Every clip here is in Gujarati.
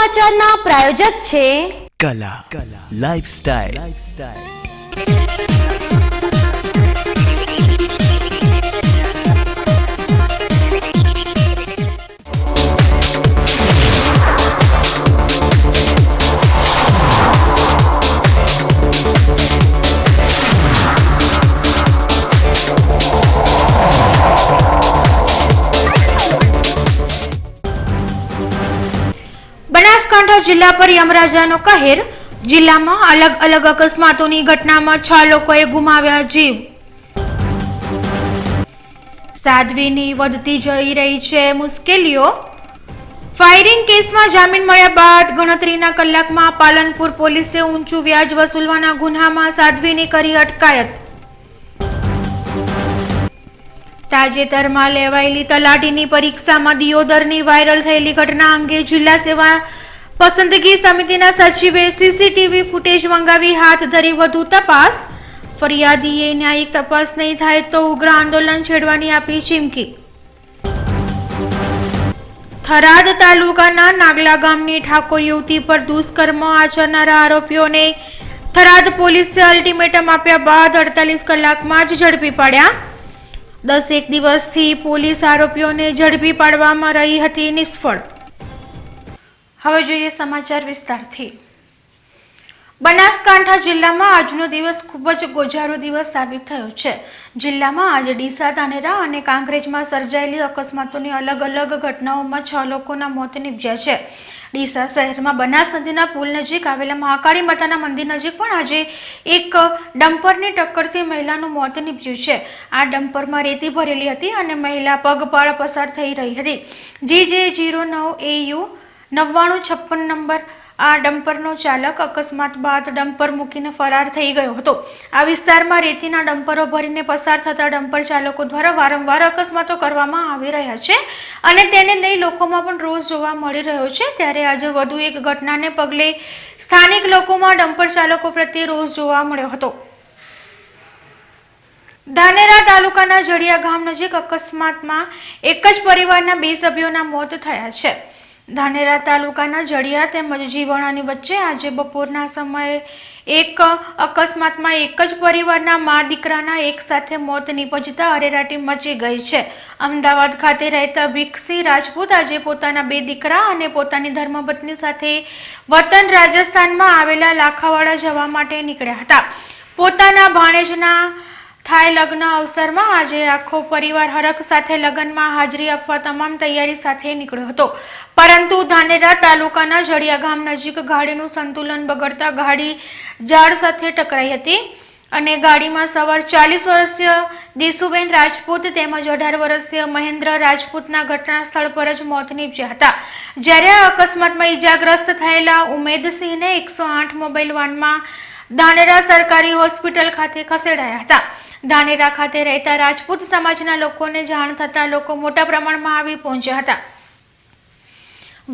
સમાચારના પ્રાયોજક છે કલા લાઇફસ્ટાઇલ। બનાસકાંઠા જિલ્લા પર યમરાજાનો કહેર। જિલ્લામાં અલગ અલગ અકસ્માતોની ઘટનામાં 6 લોકોએ ગુમાવ્યા જીવ। સાધ્વીની વધતી જઈ રહી છે મુશ્કેલીઓ। ફાયરિંગ કેસમાં જામીન મળ્યા બાદ ગણતરીના કલાકમાં પાલનપુર પોલીસે ઊંચું વ્યાજ વસૂલવાના ગુન્હામાં સાધ્વીની કરી અટકાયત। તાજેતરમાં લેવાયેલી તલાટીની પરીક્ષામાં દિયોદરની વાયરલ થયેલી ઘટના અંગે જિલ્લા સેવા પસંદગી સમિતિના સચિવે સીસીટીવી ફૂટેજ મંગાવી હાથ ધરી વધુ તપાસ। ફરિયાદીએ ન્યાયિક તપાસ નહીં થાય તો ઉગ્ર આંદોલન છેડવાની આપી ચીમકી। થરાદ તાલુકાના નાગલા ગામની ઠાકોર યુવતી પર દુષ્કર્મ આચરનારા આરોપીઓને થરાદ પોલીસે અલ્ટિમેટમ આપ્યા બાદ 48 કલાકમાં જ ઝડપી પાડ્યા। 10 દિવસથી પોલીસ આરોપીઓને ઝડપી પાડવામાં રહી હતી નિષ્ફળ। હવે જોઈએ સમાચાર વિસ્તારથી। બનાસકાંઠા જિલ્લામાં આજનો દિવસ ખૂબ જ ગોઝારો દિવસ સાબિત થયો છે। જિલ્લામાં આજે ડીસા, ધાનેરા અને કાંકરેજમાં સર્જાયેલી અકસ્માતોની અલગ અલગ ઘટનાઓમાં 6 લોકોના મોત નીપજ્યા છે। ડીસા શહેરમાં બનાસ નદીના પુલ નજીક આવેલા મહાકાળી માતાના મંદિર નજીક પણ આજે એક ડમ્પરની ટક્કરથી મહિલાનું મોત નીપજ્યું છે। આ ડમ્પરમાં રેતી ભરેલી હતી અને મહિલા પગપાળા પસાર થઈ રહી હતી। GJ09AU 9956 નંબર આ ડમ્પરનો ચાલક અકસ્માત બાદ ડમ્પર મૂકીને ફરાર થઈ ગયો હતો। આ વિસ્તારમાં રેતીના ડમ્પરો ભરીને પસાર થતા ડમ્પર ચાલકો દ્વારા વારંવાર અકસ્માતો કરવામાં આવી રહ્યા છે અને તેને લઈ લોકોમાં પણ રોષ જોવા મળી રહ્યો છે। ત્યારે આજે વધુ એક ઘટનાને પગલે સ્થાનિક લોકોમાં ડમ્પર ચાલકો પ્રત્યે રોષ જોવા મળ્યો હતો। ધાનેરા તાલુકાના જડિયા ગામ નજીક અકસ્માતમાં એક જ પરિવારના 2 સભ્યોના મોત થયા છે। ધાનેરા તાલુકાના જડિયા તેમજ જીવણાની વચ્ચે આજે બપોરના સમયે એક અકસ્માતમાં એક જ પરિવારના મા દીકરાના એક સાથે મોત નીપજતા અરેરાટી મચી ગઈ છે। અમદાવાદ ખાતે રહેતા ભીખસિંહ રાજપૂત આજે પોતાના 2 દીકરા અને પોતાની ધર્મપત્ની સાથે વતન રાજસ્થાનમાં આવેલા લાખાવાડા જવા માટે નીકળ્યા હતા। પોતાના ભાણેજના થાય લગ્ન અવસરમાં આજે આખો પરિવાર હરખ સાથે લગ્નમાં હાજરી આપવા તમામ તૈયારી સાથે નીકળ્યો હતો, પરંતુ ધાનેરા તાલુકાના જડિયા ગામ નજીક ગાડીનું સંતુલન બગડતા ગાડી ઝાડ સાથે ટકરાઈ હતી અને ગાડીમાં સવાર 40 વર્ષીય દેસુબેન રાજપૂત તેમજ 18 વર્ષીય મહેન્દ્ર રાજપૂતના ઘટના સ્થળ પર જ મોત નીપજ્યા હતા। જ્યારે આ અકસ્માતમાં ઈજાગ્રસ્ત થયેલા ઉમેદસિંહને 108 મોબાઈલ વાનમાં ધાનેરા સરકારી હોસ્પિટલ ખાતે ખસેડાયા હતા। ધાનેરા ખાતે રહેતા રાજપૂત સમાજના લોકોને જાણ થતા લોકો મોટા પ્રમાણમાં આવી પહોંચ્યા હતા।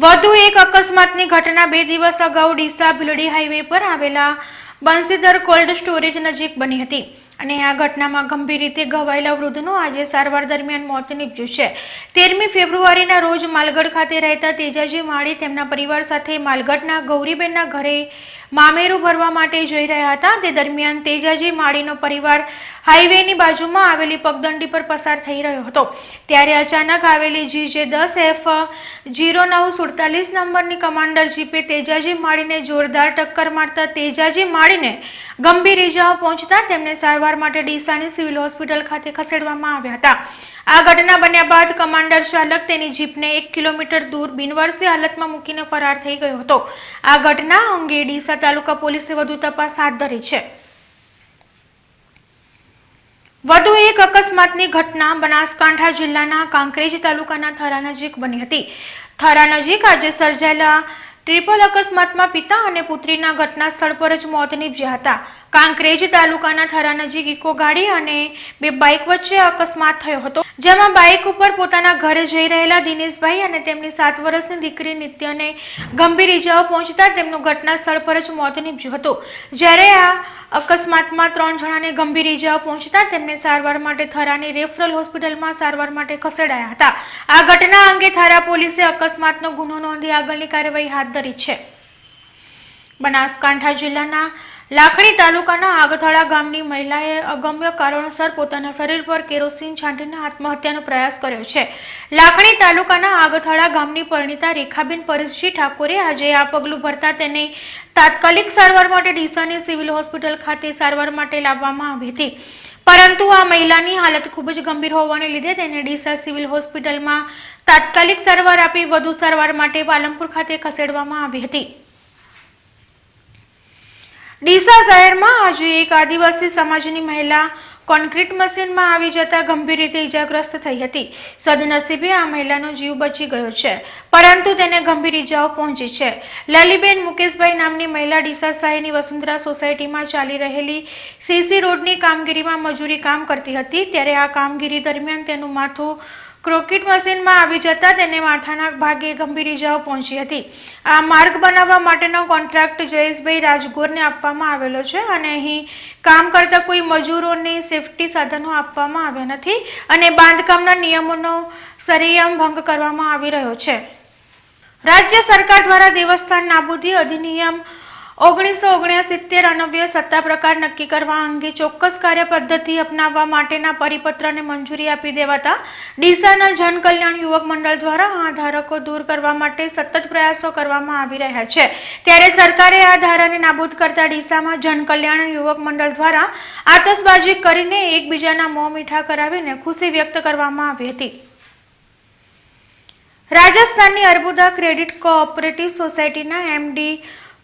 વધુ એક અકસ્માતની ઘટના 2 દિવસ અગાઉ ડીસા ભીલડી હાઈવે પર આવેલા બંસીધર કોલ્ડ સ્ટોરેજ નજીક બની હતી અને આ ઘટનામાં ગંભીર રીતે ઘવાયેલા વૃદ્ધનું આજે સારવાર દરમિયાન મોત નીપજ્યું છે। 13મી ફેબ્રુઆરીના રોજ માલગઢ ખાતે રહેતા તેજાજી માળી તેમના પરિવાર સાથે માલગઢના ગૌરીબેનના ઘરે મામેરું ભરવા માટે જઈ રહ્યા હતા। તે દરમિયાન તેજાજી માળીનો પરિવાર હાઈવેની બાજુમાં આવેલી પગદંડી પર પસાર થઈ રહ્યો હતો, ત્યારે અચાનક આવેલી GJ10F 0947 નંબરની કમાન્ડર જીપે તેજાજી માળીને જોરદાર ટક્કર મારતા તેજાજી માળીને ગંભીર ઇજાઓ પહોંચતા તેમને સારવાર માટે ડીસાની સિવિલ હોસ્પિટલ ખાતે ખસેડવામાં આવ્યા હતા। આ ઘટના બન્યા બાદ કમાન્ડર ચાલક તેની જીપને 1 કિલોમીટર દૂર બિનવારસી હાલતમાં મૂકીને ફરાર થઈ ગયો હતો। આ ઘટના અંગે ડીસા તાલુકા પોલીસે વધુ તપાસ હાથ ધરી છે। વધુ એક અકસ્માતની ઘટના બનાસકાંઠા જિલ્લાના કાંકરેજ તાલુકાના થરા નજીક બની હતી। થરા નજીક આજે સર્જાયેલા ટ્રિપલ અકસ્માતમાં પિતા અને પુત્રીના ઘટના સ્થળ પર જ મોત નીપજ્યા હતા। કાંકરેજ તાલુકાના થરા નજીક ઇકો ગાડી અને બે બાઇક વચ્ચે અકસ્માત થયો હતો, જેમાં બાઇક ઉપર પોતાના ઘરે જઈ રહેલા દિનેશભાઈ અને તેમની 7 વર્ષની દીકરી નિત્યને ગંભીર ઇજાઓ પહોંચતા તેમનું ઘટના સ્થળ પર જ મોત નીપજ્યું હતું. જ્યારે આ અકસ્માતમાં 3 જણાને ગંભીર ઇજાઓ પહોંચતા તેમને સારવાર માટે થરાની રેફરલ હોસ્પિટલમાં સારવાર માટે ખસેડાયા હતા. આ ઘટના અંગે થરા પોલીસે અકસ્માતનો ગુનો નોંધી આગળની કાર્યવાહી હાથ ધરી છે. બનાસકાંઠા જિલ્લાના લાખણી તાલુકાના આગથાળા ગામની મહિલાએ અગમ્ય કારણોસર પોતાના શરીર પર કેરોસીન છાંટીને આત્મહત્યાનો પ્રયાસ કર્યો છે. લાખણી તાલુકાના આગથાળા ગામની પરિણીતા રેખાબેન પરેશજી ઠાકોરે આજે આ પગલું ભરતા તેને તાત્કાલિક સારવાર માટે ડીસાની સિવિલ હોસ્પિટલ ખાતે સારવાર માટે લાવવામાં આવી હતી, પરંતુ આ મહિલાની હાલત ખૂબ જ ગંભીર હોવાને લીધે તેને ડીસા સિવિલ હોસ્પિટલમાં તાત્કાલિક સારવાર આપી વધુ સારવાર માટે પાલનપુર ખાતે ખસેડવામાં આવી હતી. ડીસા શહેરમાં આજે એક આદિવાસી સમાજની મહિલા કોન્ક્રીટ મશીનમાં આવી જતા ગંભીર રીતે ઇજાગ્રસ્ત થઈ હતી. સદનસીબે આ મહિલાનો જીવ બચી ગયો છે, પરંતુ તેને ગંભીર ઇજાઓ પહોંચી છે. લલીબેન મુકેશભાઈ નામની મહિલા ડીસા શહેરની વસુંધરા સોસાયટીમાં ચાલી રહેલી સીસી રોડની કામગીરીમાં મજૂરી કામ કરતી હતી. ત્યારે આ કામગીરી દરમિયાન તેનું માથું ક્રોકેટ મશીનમાં આવી જતા તેને માથાના ભાગે ગંભીર ઇજાઓ પહોંચી હતી. આ માર્ગ બનાવવા માટેનો કોન્ટ્રાક્ટ જયેશભાઈ રાજગોરને આપવામાં આવેલો છે અને અહીં કામ કરતા કોઈ મજૂરોને સેફટી સાધનો આપવામાં આવ્યા નથી અને બાંધકામના નિયમોનો સરેઆમ ભંગ કરવામાં આવી રહ્યો છે. રાજ્ય સરકાર દ્વારા દેવસ્થાન નાબૂદી અધિનિયમ 1979 અનવ્ય સત્તા પ્રકાર નક્કી કરવા અંગે ચોક્કસ કાર્ય પદ્ધતિ અપનાવવા માટેના પરિપત્રને મંજૂરી આપી દેવાતા ડીસાના જનકલ્યાણ યુવક મંડળ દ્વારા આ ધારકો દૂર કરવા માટે સતત પ્રયાસો કરવામાં આવી રહ્યા છે. ત્યારે સરકારે આ ધારાને નાબૂદ કરતા ડીસામાં જનકલ્યાણ યુવક મંડળ દ્વારા આતશબાજી કરીને એકબીજાના મોં મીઠા કરાવીને ખુશી વ્યક્ત કરવામાં આવી હતી. રાજસ્થાનની અર્બુદા ક્રેડિટ કોઓપરેટિવ સોસાયટીના એમડી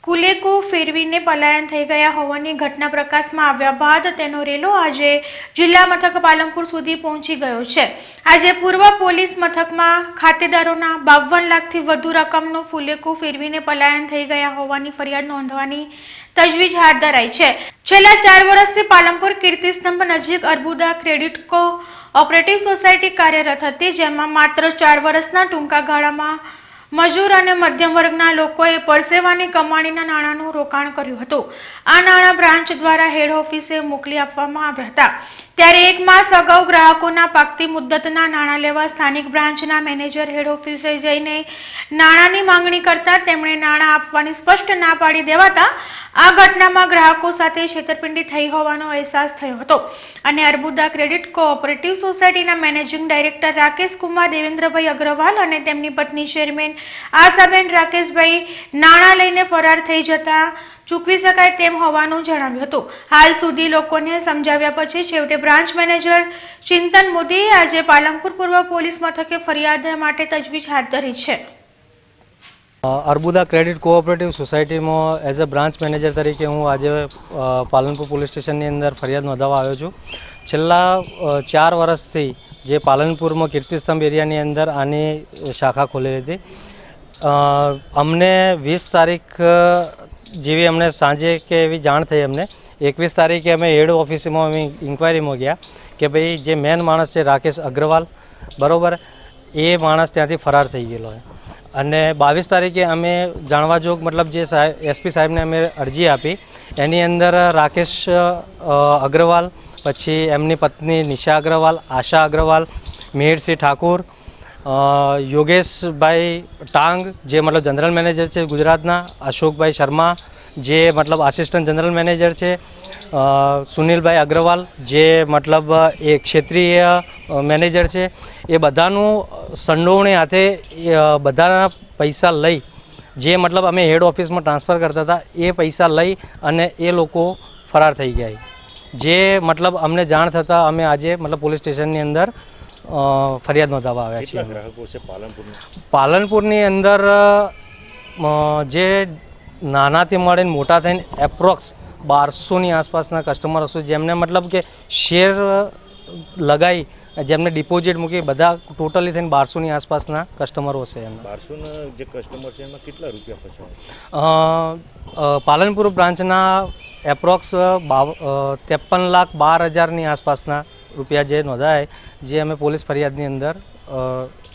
કુલેકો ફેરવીને પલાયન થઈ ગયા હોવાની ઘટના પ્રકાશમાં આવ્યા બાદ તેનો રેલો આજે જિલ્લા મથક પાલનપુર સુધી પહોંચી ગયો છે. આજે પૂર્વ પોલીસ મથકમાં ખાતેદારોના 52 લાખથી વધુ રકમનો ફુલેકો ફેરવીને પલાયન થઈ ગયા હોવાની ફરિયાદ નોંધવાની તજવીજ હાથ ધરાઈ છે. છેલ્લા 4 વર્ષથી પાલનપુર કીર્તિસ્તંભ નજીક અર્બુદા ક્રેડિટ કોઓપરેટિવ સોસાયટી કાર્યરત હતી, જેમાં માત્ર 4 વર્ષના ટૂંકા ગાળામાં મજૂર અને મધ્યમ વર્ગના લોકોએ પરસેવાની કમાણીના નાણાંનું રોકાણ કર્યું હતું. આ નાણાં બ્રાન્ચ દ્વારા હેડ ઓફિસે મોકલી આપવામાં આવ્યા હતા. ત્યારે 1 માસ અગાઉ ગ્રાહકોના પાકતી મુદ્દતના નાણાં લેવા સ્થાનિક બ્રાન્ચના મેનેજર હેડ ઓફિસે જઈને નાણાંની માંગણી કરતા તેમણે નાણાં આપવાની સ્પષ્ટ ના પાડી દેવાતા આ ઘટનામાં ગ્રાહકો સાથે છેતરપિંડી થઈ હોવાનો અહેસાસ થયો હતો અને અર્બુદા ક્રેડિટ કોઓપરેટિવ સોસાયટીના મેનેજિંગ ડાયરેક્ટર રાકેશ કુમાર દેવેન્દ્રભાઈ અગ્રવાલ અને તેમની પત્ની ચેરમેન આશાબેન રાકેશભાઈ નાણાં લઈને ફરાર થઈ જતા ચૂકવી શકાય તેમ હોવાનું જણાવ્યું હતું. હાલ સુધી લોકોને સમજાવ્યા પછી છેવટે બ્રાન્ચ મેનેજર ચિંતન મોદીએ આજે પાલનપુર પૂર્વ પોલીસ મથકે ફરિયાદ માટે તજવીજ હાથ ધરી છે. અર્બુદા ક્રેડિટ કોઓપરેટિવ સોસાયટીમાં એઝ અ બ્રાન્ચ મેનેજર તરીકે હું આજે પાલનપુર પોલીસ સ્ટેશનની અંદર ફરિયાદ નોંધાવવા આવ્યો છું. છેલ્લા 4 વર્ષથી જે પાલનપુરમાં કીર્તિસ્તંભ એરિયાની અંદર આની શાખા ખોલેલી હતી. અમને 20 તારીખ જેવી અમને સાંજે કે એવી જાણ થઈ. અમને 21 તારીખે અમે હેડ ઓફિસમાં અમે ઇન્ક્વાયરીમાં ગયા કે ભાઈ જે મેન માણસ છે રાકેશ અગ્રવાલ, બરાબર, એ માણસ ત્યાંથી ફરાર થઈ ગયેલો છે. અને 22 તારીખે અમે જાણવા જોગ મતલબ જે એસપી સાહેબને અમે અરજી આપી, એની અંદર રાકેશ અગ્રવાલ, પછી એમની પત્ની નિશા અગ્રવાલ, આશા અગ્રવાલ, મિહિરસિંહ ઠાકુર, યોગેશભાઈ ટાંગ જે મતલબ જનરલ મેનેજર છે ગુજરાતના, અશોકભાઈ શર્મા જે મતલબ આસિસ્ટન્ટ જનરલ મેનેજર છે, સુનિલભાઈ અગ્રવાલ જે મતલબ એ ક્ષેત્રીય મેનેજર છે, એ બધાનું સંડોવણી હાથે બધાના પૈસા લઈ જે મતલબ અમે હેડ ઓફિસમાં ટ્રાન્સફર કરતા હતા એ પૈસા લઈ અને એ લોકો ફરાર થઈ ગયા. જે મતલબ અમને જાણ થતાં અમે આજે મતલબ પોલીસ સ્ટેશનની અંદર ફરિયાદ નોંધાવવા આવ્યા છીએ. પાલનપુરની અંદર જે નાનાથી મળીને મોટા થઈને એપ્રોક્સ 1200ની આસપાસના કસ્ટમર હશે જેમને મતલબ કે શેર લગાવી જેમને ડિપોઝિટ મૂકી બધા ટોટલી થઈને 1200ની આસપાસના કસ્ટમરો છે એમના. 1200 જે કસ્ટમર છે એમાં કેટલા રૂપિયા ફસાયા? પાલનપુર બ્રાન્ચના એપ્રોક્સ 53,12,000ની આસપાસના રૂપિયા જે નોંધાય, જે અમે પોલીસ ફરિયાદની અંદર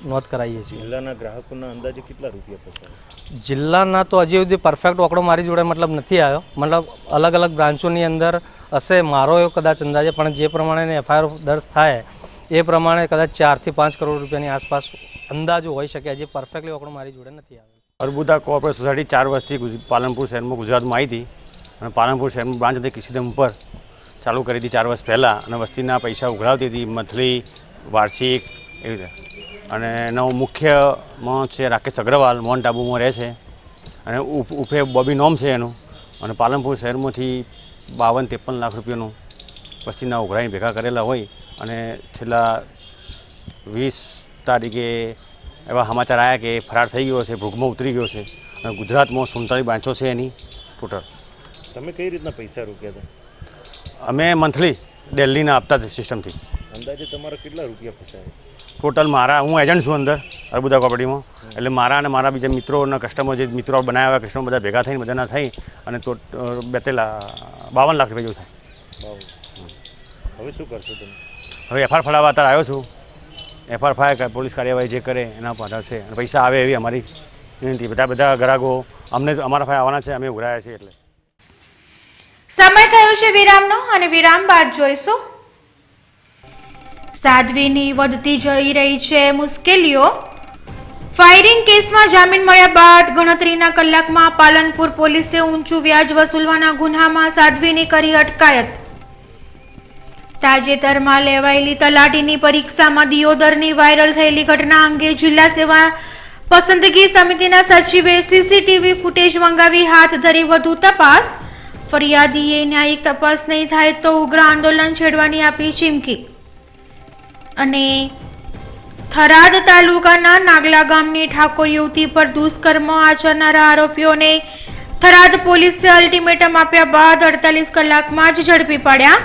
નોંધ કરાવીએ છીએ. જિલ્લાના ગ્રાહકોના અંદાજે કેટલા રૂપિયા ફસાયા? જિલ્લાના તો હજી સુધી પરફેક્ટ આંકડો મારી જોડે મતલબ નથી આવ્યો, મતલબ અલગ અલગ બ્રાન્ચોની અંદર હશે, મારો એવો કદાચ અંદાજે, પણ જે પ્રમાણે FIR દર્જ થાય એ પ્રમાણે કદાચ 4 થી 5 કરોડ રૂપિયાની આસપાસ અંદાજો હોઈ શકે. હજી પરફેક્ટલી આંકડો મારી જોડે નથી આવ્યો. અર્બુદા કોઓપરેટિવ સોસાયટી 4 વર્ષથી પાલનપુર શહેરમાં ગુજરાતમાં આવી હતી અને પાલનપુર શહેરમાં બ્રાન્ચ હતી કિસીદમ ઉપર ચાલુ કરી હતી 4 વર્ષ પહેલાં, અને વસ્તીના પૈસા ઉઘરાવતી હતી મંથલી, વાર્ષિક એવી રીતે. અને એનો મુખ્યમાં છે રાકેશ અગ્રવાલ, મોહન ટાબુમાં રહે છે, અને ઉફે બોબી નોમ છે એનું. અને પાલનપુર શહેરમાંથી 52-53 લાખ રૂપિયાનું વસ્તીના ઉઘરાઈને ભેગા કરેલા હોય, અને છેલ્લા 20 તારીખે એવા સમાચાર આવ્યા કે ફરાર થઈ ગયો છે, ભૂગમાં ઉતરી ગયો છે. અને ગુજરાતમાં 47 બ્રાન્ચો છે એની ટોટલ. તમે કઈ રીતના પૈસા રોક્યા હતા? અમે મંથલી દિલ્હીના આપતા સિસ્ટમથી. અંદાજે તમારા કેટલા રૂપિયા ફસાયા? ટોટલ મારા, હું એજન્ટ છું અંદર અર્બુદા કોઓપરેટિવમાં, એટલે મારા અને મારા બીજા મિત્રોના કસ્ટમર, જે મિત્રો બનાવ્યા કસ્ટમર બધા ભેગા થઈને બધાના થઈ અને તો 52 લાખ રૂપિયા જેવું થાય. હવે શું કરશો તમે? હવે FIR ફડાવવા અત્યારે આવ્યો છું. FIR ફાય પોલીસ કાર્યવાહી જે કરે એના પર આધાર છે, અને પૈસા આવે એવી અમારી વિનંતી. બધા ગ્રાહકો અમને અમારા ફાય આવવાના છે, અમે ઉઘરાયા છીએ. એટલે સમય થયો છે વિરામનો, અને વિરામ બાદ જોઈશું સાધ્વીની વધતી જઈ રહી છે મુશ્કેલીઓ. ફાયરિંગ કેસમાં જામીન મળ્યા બાદ ગણતરીના કલાકમાં પાલનપુર પોલીસે ઊંચું વ્યાજ વસૂલવાના ગુન્હામાં સાધ્વીની કરી અટકાયત. તાજેતરમાં લેવાયેલી તલાટીની પરીક્ષામાં દિયોદરની વાયરલ થયેલી ઘટના અંગે જિલ્લા સેવા પસંદગી સમિતિના સચિવે CCTV ફૂટેજ મંગાવી હાથ ધરી વધુ તપાસ. ફરિયાદીએ ન્યાયિક તપાસ નહીં થાય તો ઉગ્ર આંદોલન છેડવાની આપી ચીમકી. અને થરાદ તાલુકાના નાગલા ગામની ઠાકોર યુવતી પર દુષ્કર્મ આચરનારા આરોપીઓને થરાદ પોલીસે અલ્ટિમેટમ આપ્યા બાદ 48 કલાકમાં જ ઝડપી પાડ્યા.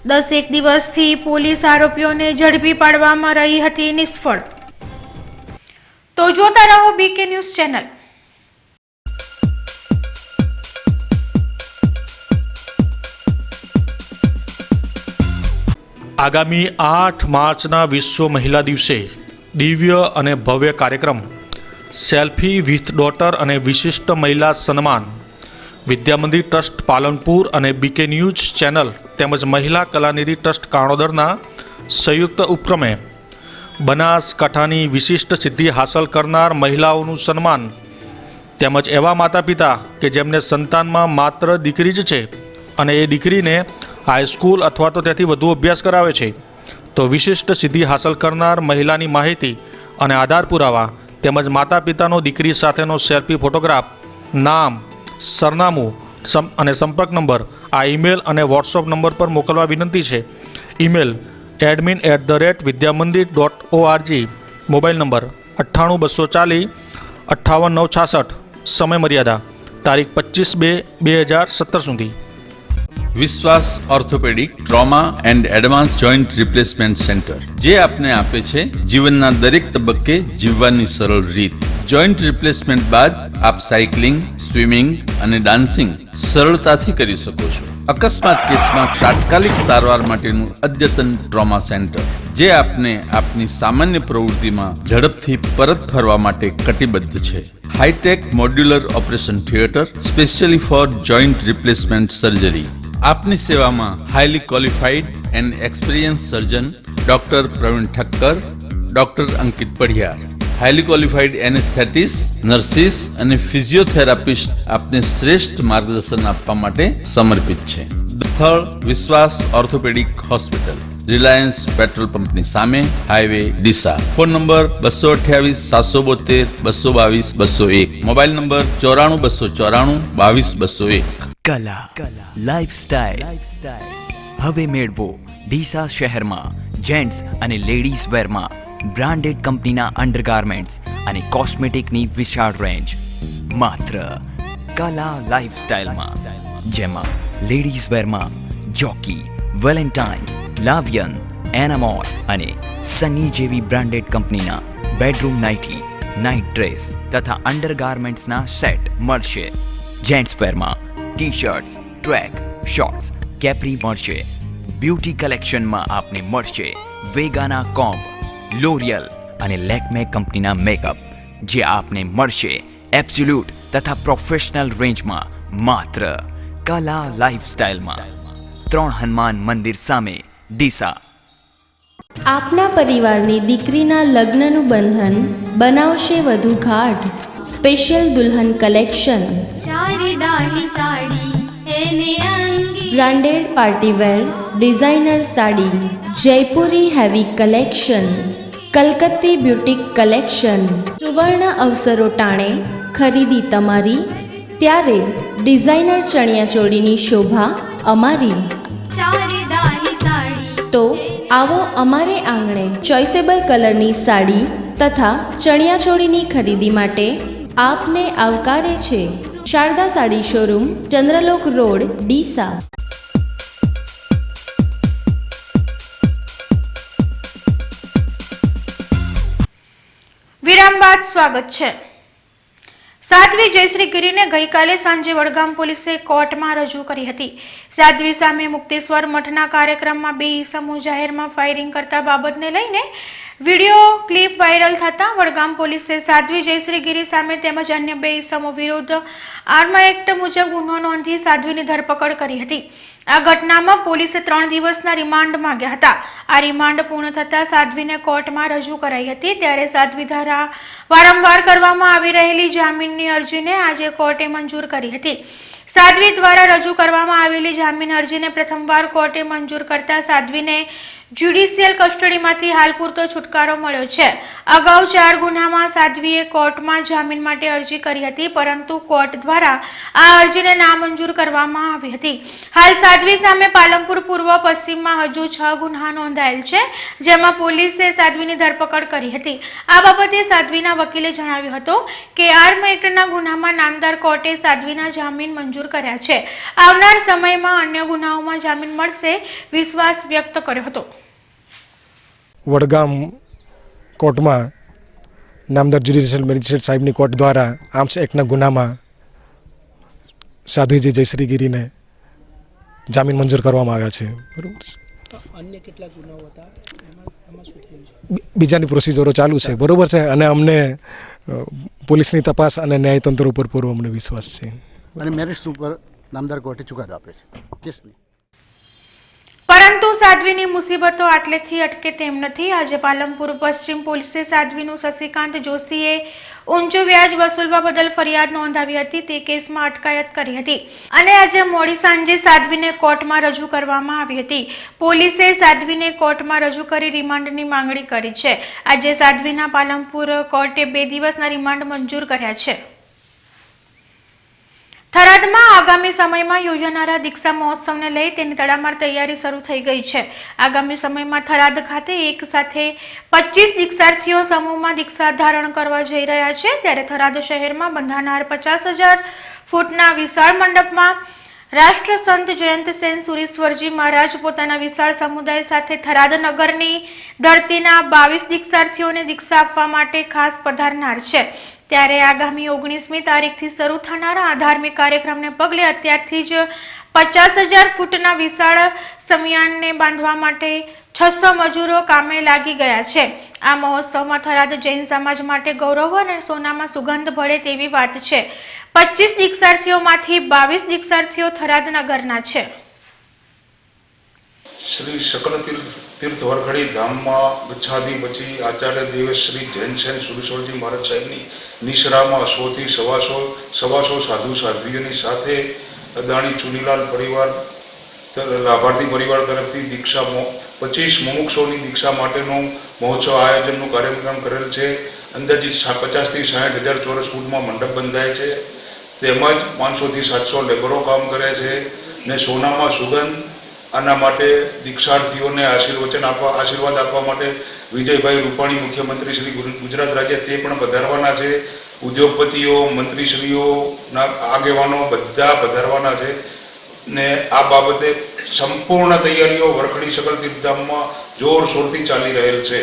10 દિવસથી પોલીસ આરોપીઓને ઝડપી પાડવામાં રહી હતી નિષ્ફળ. તો જોતા રહો BK ન્યૂઝ ચેનલ. આગામી 8 માર્ચના વિશ્વ મહિલા દિવસે દિવ્ય અને ભવ્ય કાર્યક્રમ સેલ્ફી વિથ ડોટર અને વિશિષ્ટ મહિલા સન્માન વિદ્યામંદિર ટ્રસ્ટ પાલનપુર અને BK ન્યૂઝ ચેનલ તેમજ મહિલા કલાનિધિ ટ્રસ્ટ કાણોદરના સંયુક્ત ઉપક્રમે બનાસકાંઠાની વિશિષ્ટ સિદ્ધિ હાંસલ કરનાર મહિલાઓનું સન્માન તેમજ એવા માતા પિતા કે જેમને સંતાનમાં માત્ર દીકરી જ છે અને એ દીકરીને હાઈસ્કૂલ અથવા તો તેથી વધુ અભ્યાસ કરાવે છે, તો વિશિષ્ટ સિદ્ધિ હાંસલ કરનાર મહિલાની માહિતી અને આધાર પુરાવા તેમજ માતા પિતાનો દીકરી સાથેનો સેલ્ફી ફોટોગ્રાફ, નામ, સરનામું અને સંપર્ક નંબર આ ઈમેલ અને વોટ્સઅપ નંબર પર મોકલવા વિનંતી છે. ઈમેલ admin@vidyamandir.org, મોબાઈલ નંબર 9824058966, સમય મર્યાદા તારીખ 25/2/2017 સુધી. વિશ્વાસ orthopaedic trauma and advance joint replacement centre, જે આપને આપે છે જીવનના દરેક તબક્કે જીવવાની સરળ રીત. જોઈન્ટ રિપ્લેસમેન્ટ બાદ આપ સાયકલિંગ, સ્વિમિંગ અને ડાન્સિંગ સરળતાથી કરી શકો છો. અકસ્માત કેસમાં તાત્કાલિક સારવાર માટેનું અદ્યતન ટ્રોમા સેન્ટર, જે આપને આપની સામાન્ય પ્રવૃત્તિમાં ઝડપથી પરત ફરવા માટે કટિબદ્ધ છે. Hitech modular operation theatre specially for joint replacement surgery. આપની સેવામાં highly qualified and experience surgeon doctor Praveen Thakkar, doctor Ankit Padhiyar, highly qualified anaesthetist, nurses અને ફિઝિયોથેરાપિસ્ટ આપને શ્રેષ્ઠ માર્ગદર્શન આપવા માટે સમર્પિત છે. સ્થળ વિશ્વાસ ઓર્થોપેડિક હોસ્પિટલ, રિલાયન્સ પેટ્રોલ પંપની સામે, highway Deesa. Phone number 228-772-222-201, mobile number 94-294-222-201. કલા લાઇફસ્ટાઇલ હવે મેળવો ડીસા શહેરમાં જેન્ટ્સ અને લેડીઝ વેરમાં બ્રાન્ડેડ કંપનીના અંડરગાર્મેન્ટ્સ અને કોસ્મેટિકની વિશાળ રેન્જ માત્ર કલા લાઇફસ્ટાઇલમાં, જેમાં લેડીઝ વેરમાં જોકી, વેલેન્ટાઇન, લાવિયન, એનામોર અને સની જેવી બ્રાન્ડેડ કંપનીના બેડરૂમ નાઇટી, નાઇટ ડ્રેસ તથા અંડરગાર્મેન્ટ્સના સેટ મળશે. જેન્ટ્સ વેરમાં T shirts, track, shorts, capri મળશે. બ્યુટી કલેક્શનમાં આપને મળશે વેગાના કોમ્બ, લોરિયલ અને લેકમે કંપનીના મેકઅપ, જે આપને મળશે એબ્સોલ્યુટ તથા પ્રોફેશનલ રેન્જમાં માત્ર કલા લાઇફસ્ટાઇલમાં. 3 હનુમાન મંદિર સામે, ડીસા. આપના પરિવારની દીકરીના લગ્નનું બંધન બનાવશે વધુ ગાઢ. સ્પેશિયલ દુલ્હન કલેક્શન, શારદાની સાડી એને અંગી branded partywear designer sari, Jaipuri heavy collection, કલકત્તી બ્યુટીક કલેક્શન. સુવર્ણ અવસરો ટાણે ખરીદી તમારી, ત્યારે ડિઝાઇનર ચણિયાચોળીની શોભા અમારી. શારદાની સાડી તો આવો અમારે આંગણે ચોઇસેબલ કલરની સાડી તથા ચણિયાચોળીની ખરીદી માટે આપને આવકારે છે શારદા સાડી શોરૂમ, ચંદ્રલોક રોડ, ડીસા. વિરામ બાદ સ્વાગત છે. સાધ્વી જયશ્રી ગીરીને ગઈકાલે સાંજે વડગામ પોલીસે કોર્ટમાં રજૂ કરી હતી. સાધ્વી સામે મુક્તેશ્વર મઠના કાર્યક્રમમાં 2 ઈસમો જાહેરમાં ફાયરિંગ કરતા બાબતને લઈને વિડીયો ક્લિપ વાયરલ થતા વડગામ પોલીસે સાધ્વી જયશ્રી ગીરી સામે તેમજ અન્ય 2 ઈસમો વિરુદ્ધ આર્મા એક્ટ મુજબ ગુનો નોંધી સાધ્વીની ધરપકડ કરી હતી. આ ઘટનામાં પોલીસે 3 દિવસના રિમાન્ડ માંગ્યા હતા. આ રિમાન્ડ પૂર્ણ થતાં સાધ્વીને કોર્ટમાં રજૂ કરાઈ હતી. ત્યારે સાધ્વી દ્વારા વારંવાર કરવામાં આવી રહેલી જામીનની અરજીને આજે કોર્ટે મંજૂર કરી હતી. સાધ્વી દ્વારા રજૂ કરવામાં આવેલી જામીન અરજીને પ્રથમવાર કોર્ટે મંજૂર કરતા સાધ્વીને જ્યુડિશિયલ કસ્ટડીમાંથી હાલ પૂરતો છુટકારો મળ્યો છે. અગાઉ 4 ગુનામાં સાધ્વીએ કોર્ટમાં જામીન માટે અરજી કરી હતી, પરંતુ કોર્ટ દ્વારા આ અરજીને નામંજૂર કરવામાં આવી હતી. હાલ સાધ્વી સામે પાલનપુર પૂર્વ પશ્ચિમમાં હજુ 6 ગુના નોંધાયેલ છે, જેમાં પોલીસે સાધ્વીની ધરપકડ કરી હતી. આ બાબતે સાધ્વીના વકીલે જણાવ્યું હતું કે આર્મ એક્ટના ગુનામાં નામદાર કોર્ટે સાધ્વીના જામીન મંજૂર કર્યા છે. આવનાર સમયમાં અન્ય ગુનાઓમાં જામીન મળશે વિશ્વાસ વ્યક્ત કર્યો હતો. વડગામ કોર્ટમાં નામદાર જ્યુડિશિયલ મેજિસ્ટ્રેટ સાહેબની કોર્ટ દ્વારા આર્મ્સ એક્ટના ગુનામાં સાધ્વીજી જયશ્રી ગીરીને જામીન મંજૂર કરવામાં આવ્યા છે. બરોબર છે. અન્ય કેટલા ગુનાઓ હતા એમાં શું થયું છે? બીજાની પ્રોસિજરો ચાલુ છે. બરોબર છે. અને અમને પોલીસની તપાસ અને ન્યાયતંત્ર ઉપર પૂરો અમને વિશ્વાસ છે. અને મેરિટ ઉપર નામદાર કોર્ટે ચુકાદો આપે છે કેસની. પરંતુ સાધ્વીની મુસીબતો આટલેથી અટકે તેમ નથી. આજે પાલનપુર પશ્ચિમ પોલીસે સાધ્વીનું શશિકાંત જોશીએ ઊંચું વ્યાજ વસૂલવા બદલ ફરિયાદ નોંધાવી હતી. તે કેસમાં અટકાયત કરી હતી અને આજે મોડી સાંજે સાધ્વીને કોર્ટમાં રજૂ કરવામાં આવી હતી. પોલીસે સાધ્વીને કોર્ટમાં રજૂ કરી રિમાન્ડની માંગણી કરી છે. આજે સાધ્વીના પાલનપુર કોર્ટે 2 દિવસના રિમાન્ડ મંજૂર કર્યા છે. થરાદમાં આગામી સમયમાં યોજાનારા દીક્ષા મહોત્સવને લઈ તેની તડામાર તૈયારી શરૂ થઈ ગઈ છે. આગામી સમયમાં થરાદ ખાતે એક સાથે 25 દીક્ષાર્થીઓ સમૂહમાં દીક્ષા ધારણ કરવા જઈ રહ્યા છે. ત્યારે થરાદ શહેરમાં બંધાનાર 50,000 ફૂટના વિશાળ મંડપમાં રાષ્ટ્રસંત જયંતસેન સુરેશ્વરજી મહારાજ પોતાના વિશાળ સમુદાય સાથે થરાદ નગરની ધરતીના 22 દીક્ષાર્થીઓને દીક્ષા આપવા માટે ખાસ પધારનાર છે. ત્યારે આગામી 19મી તારીખથી શરૂ થનારા આ ધાર્મિક કાર્યક્રમને પગલે અત્યારથી જ 50,000 ફૂટના વિશાળ સમિયાનને બાંધવા માટે 600 મજૂરો કામે લાગી ગયા છે. આ મહોત્સવમાં થરાદ જૈન સમાજ માટે ગૌરવ અને સોનામાં સુગંધ ભળે તેવી વાત છે. 25 દીક્ષાર્થીઓમાંથી 22 દીક્ષાર્થીઓ થરાદ નગરના છે. શ્રી શકલ તીર્થ વરખડી ધામમાં ગચ્છાદી પછી આચાર્ય દેવ શ્રી જૈનસેન સુરેશ્વરજી મહારાજ સાહેબની નિશરામાં 100 થી 125 સાધુ સાધ્વીઓની સાથે અદાણી ચુનીલાલ પરિવાર લાભાર્થી પરિવાર તરફથી દીક્ષા 25 મુમુક્ષોની દીક્ષા માટેનો મહોત્સવ આયોજનનો કાર્યક્રમ કરેલ છે. અંદાજિત 50 થી 60,000 ચોરસ ફૂટમાં મંડપ બંધાય છે. તેમજ 500 થી 700 લેબરો કામ કરે છે ને સોનામાં સુગંધ. આના માટે દીક્ષાર્થીઓને આશીર્વાદ આપવા માટે વિજયભાઈ રૂપાણી મુખ્યમંત્રી શ્રી ગુજરાત રાજ્ય તે પણ પધારવાના છે. ઉદ્યોગપતિઓ, મંત્રીશ્રીઓના આગેવાનો બધા પધારવાના છે ને આ બાબતે સંપૂર્ણ તૈયારીઓ વરખડી સકલ તીર્થધામમાં જોરશોરથી ચાલી રહેલ છે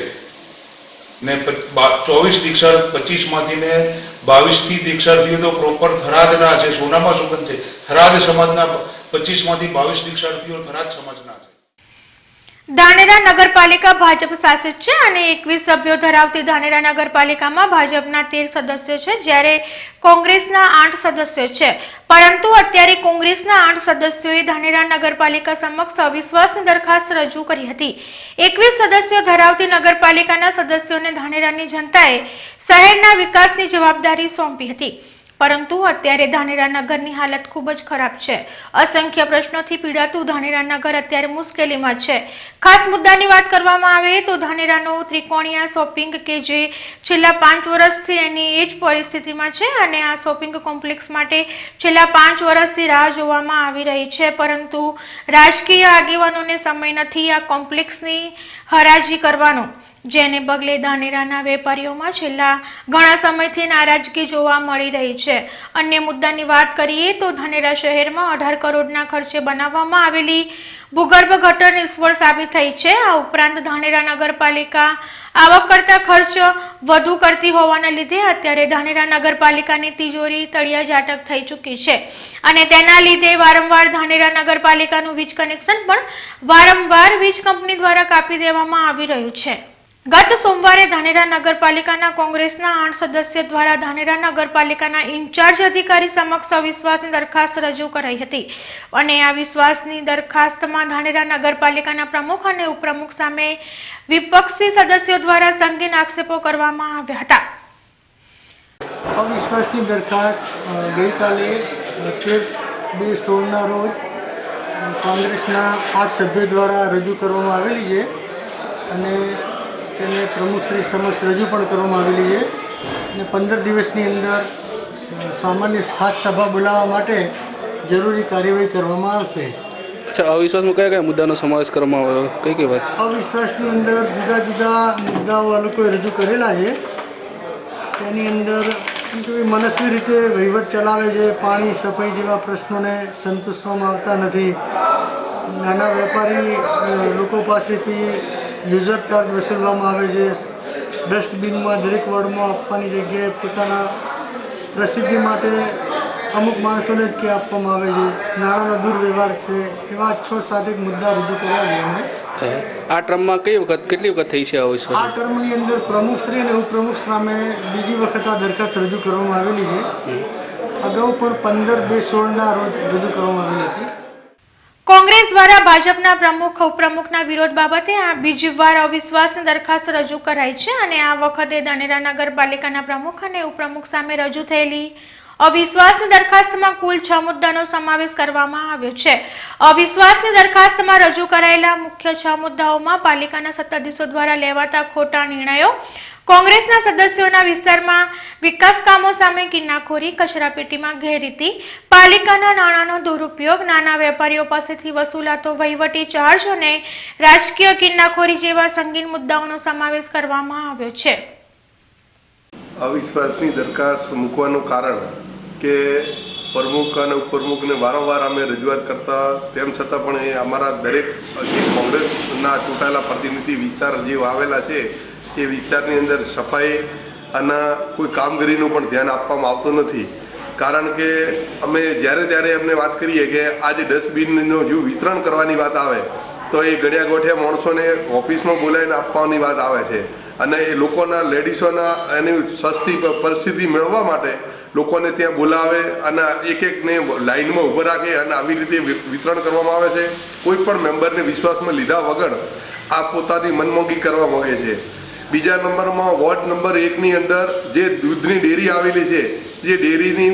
ને 24 દીક્ષાર્થી 25માંથી ને 22થી દીક્ષાર્થીઓ તો પ્રોપર થરાદના છે, સોનામાં સુગંધ છે. થરાદ સમાજના 25માંથી 22 દીક્ષાર્થીઓ થરાદ સમાજના છે. ધાનેરા નગરપાલિકા ભાજપ શાસિત છે અને 21 સભ્યો ધરાવતી ધાનેરા નગરપાલિકામાં ભાજપના 13 સદસ્યો છે, જ્યારે કોંગ્રેસના 8 સદસ્યો છે. પરંતુ અત્યારે કોંગ્રેસના 8 સદસ્યોએ ધાનેરા નગરપાલિકા સમક્ષ અવિશ્વાસની દરખાસ્ત રજૂ કરી હતી. 21 સદસ્યો ધરાવતી નગરપાલિકાના સદસ્યોને ધાનેરાની જનતાએ શહેરના વિકાસની જવાબદારી સોંપી હતી. પરંતુ અત્યારે ધાનેરા નગરની હાલત ખૂબ જ ખરાબ છે. અસંખ્ય પ્રશ્નોથી પીડાતું ધાનેરા નગર અત્યારે મુશ્કેલીમાં છે. ખાસ મુદ્દાની વાત કરવામાં આવે તો ધાનેરાનો ત્રિકોણીયા શોપિંગ કે જે છેલ્લા 5 વર્ષથી એની એ જ પરિસ્થિતિમાં છે અને આ શોપિંગ કોમ્પ્લેક્સ માટે છેલ્લા 5 વર્ષથી રાહ જોવામાં આવી રહી છે. પરંતુ રાજકીય આગેવાનોને સમય નથી આ કોમ્પ્લેક્સની હરાજી કરવાનો, જેને પગલે ધાનેરાના વેપારીઓમાં છેલ્લા ઘણા સમયથી નારાજગી જોવા મળી રહી છે. અન્ય મુદ્દાની વાત કરીએ તો ધાનેરા શહેરમાં 18 કરોડના ખર્ચે બનાવવામાં આવેલી ભૂગર્ભ ગટર નિષ્ફળ સાબિત થઈ છે. આ ઉપરાંત ધાનેરા નગરપાલિકા આવક કરતા ખર્ચ વધુ કરતી હોવાના લીધે અત્યારે ધાનેરા નગરપાલિકાની તિજોરી તળિયા જાટક થઈ ચૂકી છે અને તેના લીધે વારંવાર ધાનેરા નગરપાલિકાનું વીજ કનેક્શન પણ વારંવાર વીજ કંપની દ્વારા કાપી દેવામાં આવી રહ્યું છે. ગત સોમવારે ધાનેરા નગરપાલિકાના કોંગ્રેસના 8 સદસ્ય દ્વારા ધાનેરા નગરપાલિકાના ઇન્ચાર્જ અધિકારી સમક્ષ અવિશ્વાસની દરખાસ્ત રજૂ કરાઈ હતી અને આ વિશ્વાસની દરખાસ્તમાં ધાનેરા નગરપાલિકાના પ્રમુખ અને ઉપપ્રમુખ સામે વિપક્ષી સદસ્યો દ્વારા સંગીન આક્ષેપો કરવામાં આવ્યા હતા. અવિશ્વાસની દરખાસ્ત ગઈકાલે 13/2/16ના રોજ કોંગ્રેસના 8 સભ્યો દ્વારા રજૂ કરવામાં આવેલી છે અને તેને પ્રમુખશ્રી સમક્ષ રજૂ પણ કરવામાં આવેલી છે અને 15 દિવસની અંદર સામાન્ય ખાસ સભા બોલાવવા માટે જરૂરી કાર્યવાહી કરવામાં આવશે. અવિશ્વાસમાં કયા કયા મુદ્દાનો સમાવેશ કરવામાં આવ્યો, કઈ કઈ વાત? અવિશ્વાસની અંદર જુદા જુદા મુદ્દાઓ આ લોકોએ રજૂ કરેલા છે. તેની અંદર મનસ્વી રીતે વહીવટ ચલાવે છે, પાણી સફાઈ જેવા પ્રશ્નોને સંતોષવામાં આવતા નથી, નાના વેપારી લોકો પાસેથી યુઝર ચાર્જ વસૂલવામાં આવે છે, ડસ્ટબિનમાં દરેક વોર્ડમાં આપવાની જગ્યાએ પોતાના પ્રસિદ્ધિ માટે અમુક માણસોને જ કે આપવામાં આવે છે, નાણાંનો દુર્વ્યવહાર છે. એવા 6-7 મુદ્દા રજૂ કર્યા છે. આ ટર્મમાં કેટલી વખત થઈ છે આ ટર્મની અંદર પ્રમુખશ્રી અને ઉપપ્રમુખ સામે બીજી વખત આ દરખાસ્ત રજૂ કરવામાં આવેલી છે. અગાઉ પણ 15/2/16ના રોજ રજૂ કરવામાં આવેલી હતી. કોંગ્રેસ દ્વારા ભાજપના પ્રમુખ ઉપપ્રમુખના વિરોધ બાબતે આ બીજી વાર અવિશ્વાસની દરખાસ્ત રજૂ કરાઈ છે અને આ વખતે ધાનેરા નગરપાલિકાના પ્રમુખ અને ઉપપ્રમુખ સામે રજૂ થયેલી અવિશ્વાસની દરખાસ્તમાં કુલ 6 મુદ્દાનો સમાવેશ કરવામાં આવ્યો છે. અવિશ્વાસની દરખાસ્તમાં રજૂ કરાયેલા મુખ્ય 6 મુદ્દાઓમાં પાલિકાના સત્તાધીશો દ્વારા લેવાતા ખોટા નિર્ણયો, કોંગ્રેસના સદસ્યોના વિસ્તારમાં વિકાસ કામો સામે કિન્નાખોરી, કચરાપેટીમાં ગેરરીતિ, પાલિકાના નાણાંનો દુરુપયોગ, નાના વેપારીઓ પાસેથી વસૂલાતો વહીવટી ચાર્જ અને રાજકીય કિન્નાખોરી જેવા સંગીન મુદ્દાઓનો સમાવેશ કરવામાં આવ્યો છે. અવિશ્વાસની દરખાસ્ત મૂકવાનું કારણ કે પ્રમુખ અને ઉપપ્રમુખને વારંવાર અમે રજૂઆત કરતા તેમ છતાં પણ એ અમારા દરેક જે કોંગ્રેસના ચૂંટાયેલા પ્રતિનિધિ વિસ્તાર જે આવેલા છે એ વિસ્તારની અંદર સફાઈ અને કોઈ કામગીરીનું પણ ધ્યાન આપવામાં આવતું નથી. કારણ કે અમે જ્યારે ત્યારે અમને વાત કરીએ કે આજે ડસ્ટબિનનું જો વિતરણ કરવાની વાત આવે તો એ ગળ્યા ગોઠિયા માણસોને ઓફિસમાં બોલાવીને આપવાની વાત આવે છે અને એ લોકોના લેડીઝોના એની સસ્તી પરિસ્થિતિ મેળવવા માટે લોકોને ત્યાં બોલાવે અને એકને લાઇનમાં ઊભા રાખે અને આવી રીતે વિતરણ કરવામાં આવે છે. કોઈ પણ મેમ્બરને વિશ્વાસમાં લીધા વગર આ પોતાની મનમોગી કરવા માંગે છે. બીજા નંબરમાં વોર્ડ નંબર 1ની અંદર જે દૂધની ડેરી આવેલી છે, જે ડેરીની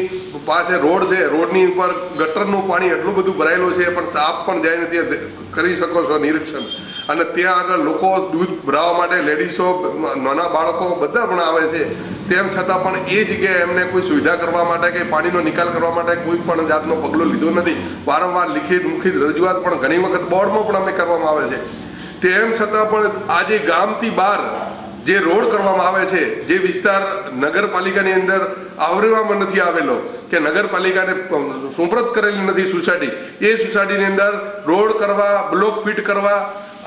પાસે રોડ છે, રોડની ઉપર ગટરનું પાણી એટલું બધું ભરાયેલું છે પણ આપ પણ જઈને ત્યાં કરી શકો છો નિરીક્ષણ. અને ત્યાં આગળ લોકો દૂધ ભરાવવા માટે લેડીઝો, નાના બાળકો બધા પણ આવે છે. તેમ છતાં પણ એ જગ્યાએ એમને કોઈ સુવિધા કરવા માટે કે પાણીનો નિકાલ કરવા માટે કોઈ પણ જાતનો પગલો લીધો નથી. વારંવાર લિખિત મુખિત રજૂઆત પણ ઘણી વખત બોર્ડમાં પણ અમે કરવામાં આવે છે. તેમ છતાં પણ આજે ગામથી બહાર જે રોડ કરવામાં આવે છે, જે વિસ્તાર નગરપાલિકાની અંદર આવરવામાં નથી આવેલો કે નગરપાલિકાને સુપ્રત કરેલી નથી સોસાયટી, એ સોસાયટીની અંદર રોડ કરવા, બ્લોક ફિટ કરવા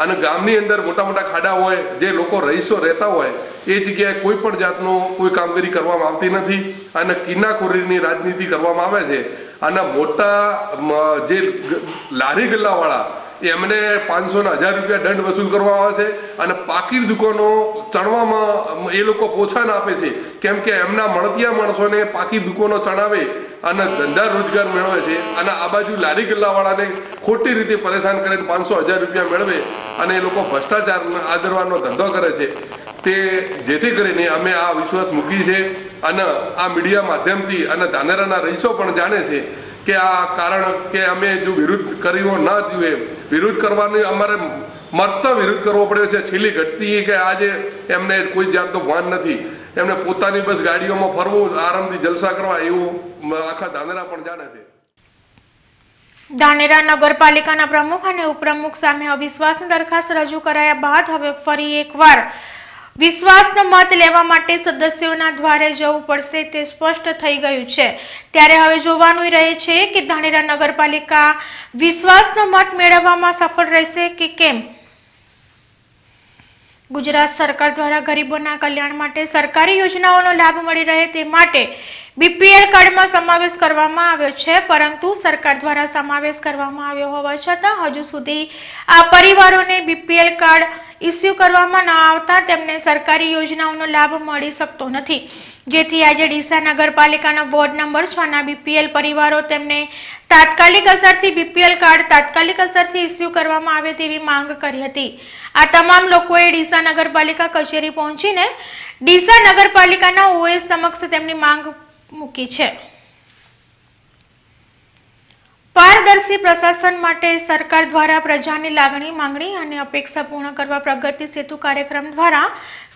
અને ગામની અંદર મોટા મોટા ખાડા હોય, જે લોકો રહીશો રહેતા હોય એ જગ્યાએ કોઈ પણ જાતનું કોઈ કામગીરી કરવામાં આવતી નથી અને કિન્નાખોરીની રાજનીતિ કરવામાં આવે છે. અને મોટા જે લારી ગલ્લાવાળા એમને 500 ને 1000 રૂપિયા દંડ વસૂલ કરવામાં આવે છે અને પાકીટ દુકાનો ચણવામાં એ લોકો પ્રોત્સાહન આપે છે, કેમ કે એમના મળતિયા માણસોને પાકીટ દુકાનો ચણાવે અને ધંધા રોજગાર મેળવે છે અને આ બાજુ લારી ગલ્લાવાળાને ખોટી રીતે પરેશાન કરીને 500-1000 રૂપિયા મેળવે અને એ લોકો ભ્રષ્ટાચાર આદરવાનો ધંધો કરે છે. તે જેથી કરીને અમે આ વિશ્વાસ મૂકી છે અને આ મીડિયા માધ્યમથી અને ધાનેરાના રહીશો પણ જાણે છે કે આ કારણ કે અમે જો વિરુદ્ધ કર્યો ન જોઈએ, વિરુદ્ધ કરવાની અમારે મરતા વિરુદ્ધ કરવો પડ્યો છે. છેલ્લી ઘટતી કે આજે એમને કોઈ જાતનો ભાન નથી, એમને પોતાની બસ ગાડીઓમાં ફરવું, આરામથી જલસા કરવા, એવું આખા ધાનેરા પણ જાણે છે. ધાનેરા નગરપાલિકાના પ્રમુખ અને ઉપપ્રમુખ સામે અવિશ્વાસની દરખાસ્ત રજૂ કરાયા બાદ હવે ફરી એકવાર વિશ્વાસનો મત લેવા માટે સદસ્યોના દ્વારે જવું પડશે તે સ્પષ્ટ થઈ ગયું છે. ત્યારે હવે જોવાનું રહે છે કે ધાનેરા નગરપાલિકા વિશ્વાસનો મત મેળવવામાં સફળ રહેશે કે કેમ. ગુજરાત સરકાર દ્વારા ગરીબોના કલ્યાણ માટે સરકારી યોજનાઓનો લાભ મળી રહે તે માટે બીપીએલ કાર્ડમાં સમાવેશ કરવામાં આવ્યો છે, પરંતુ સરકાર દ્વારા સમાવેશ કરવામાં આવ્યો હોવા છતાં હજુ સુધી આ પરિવારોને બીપીએલ કાર્ડ ઇસ્યુ કરવામાં ન આવતા તેમને સરકારી યોજનાઓનો લાભ મળી શકતો નથી. જેથી આજે ડીસા નગરપાલિકાના વોર્ડ નંબર 6 ના બીપીએલ પરિવારો તેમને તાત્કાલિક અસરથી બીપીએલ કાર્ડ તાત્કાલિક અસરથી ઇસ્યુ કરવામાં આવે તેવી માંગ કરી હતી. આ તમામ લોકોએ ડીસા નગરપાલિકા કચેરી પહોંચીને ડીસા નગરપાલિકાના ઓએસ સમક્ષ તેમની માંગ મૂકી છે. પારદર્શી પ્રશાસન માટે સરકાર દ્વારા પ્રજાની લાગણી, માંગણી અને અપેક્ષા પૂર્ણ કરવા પ્રગતિ સેતુ કાર્યક્રમ દ્વારા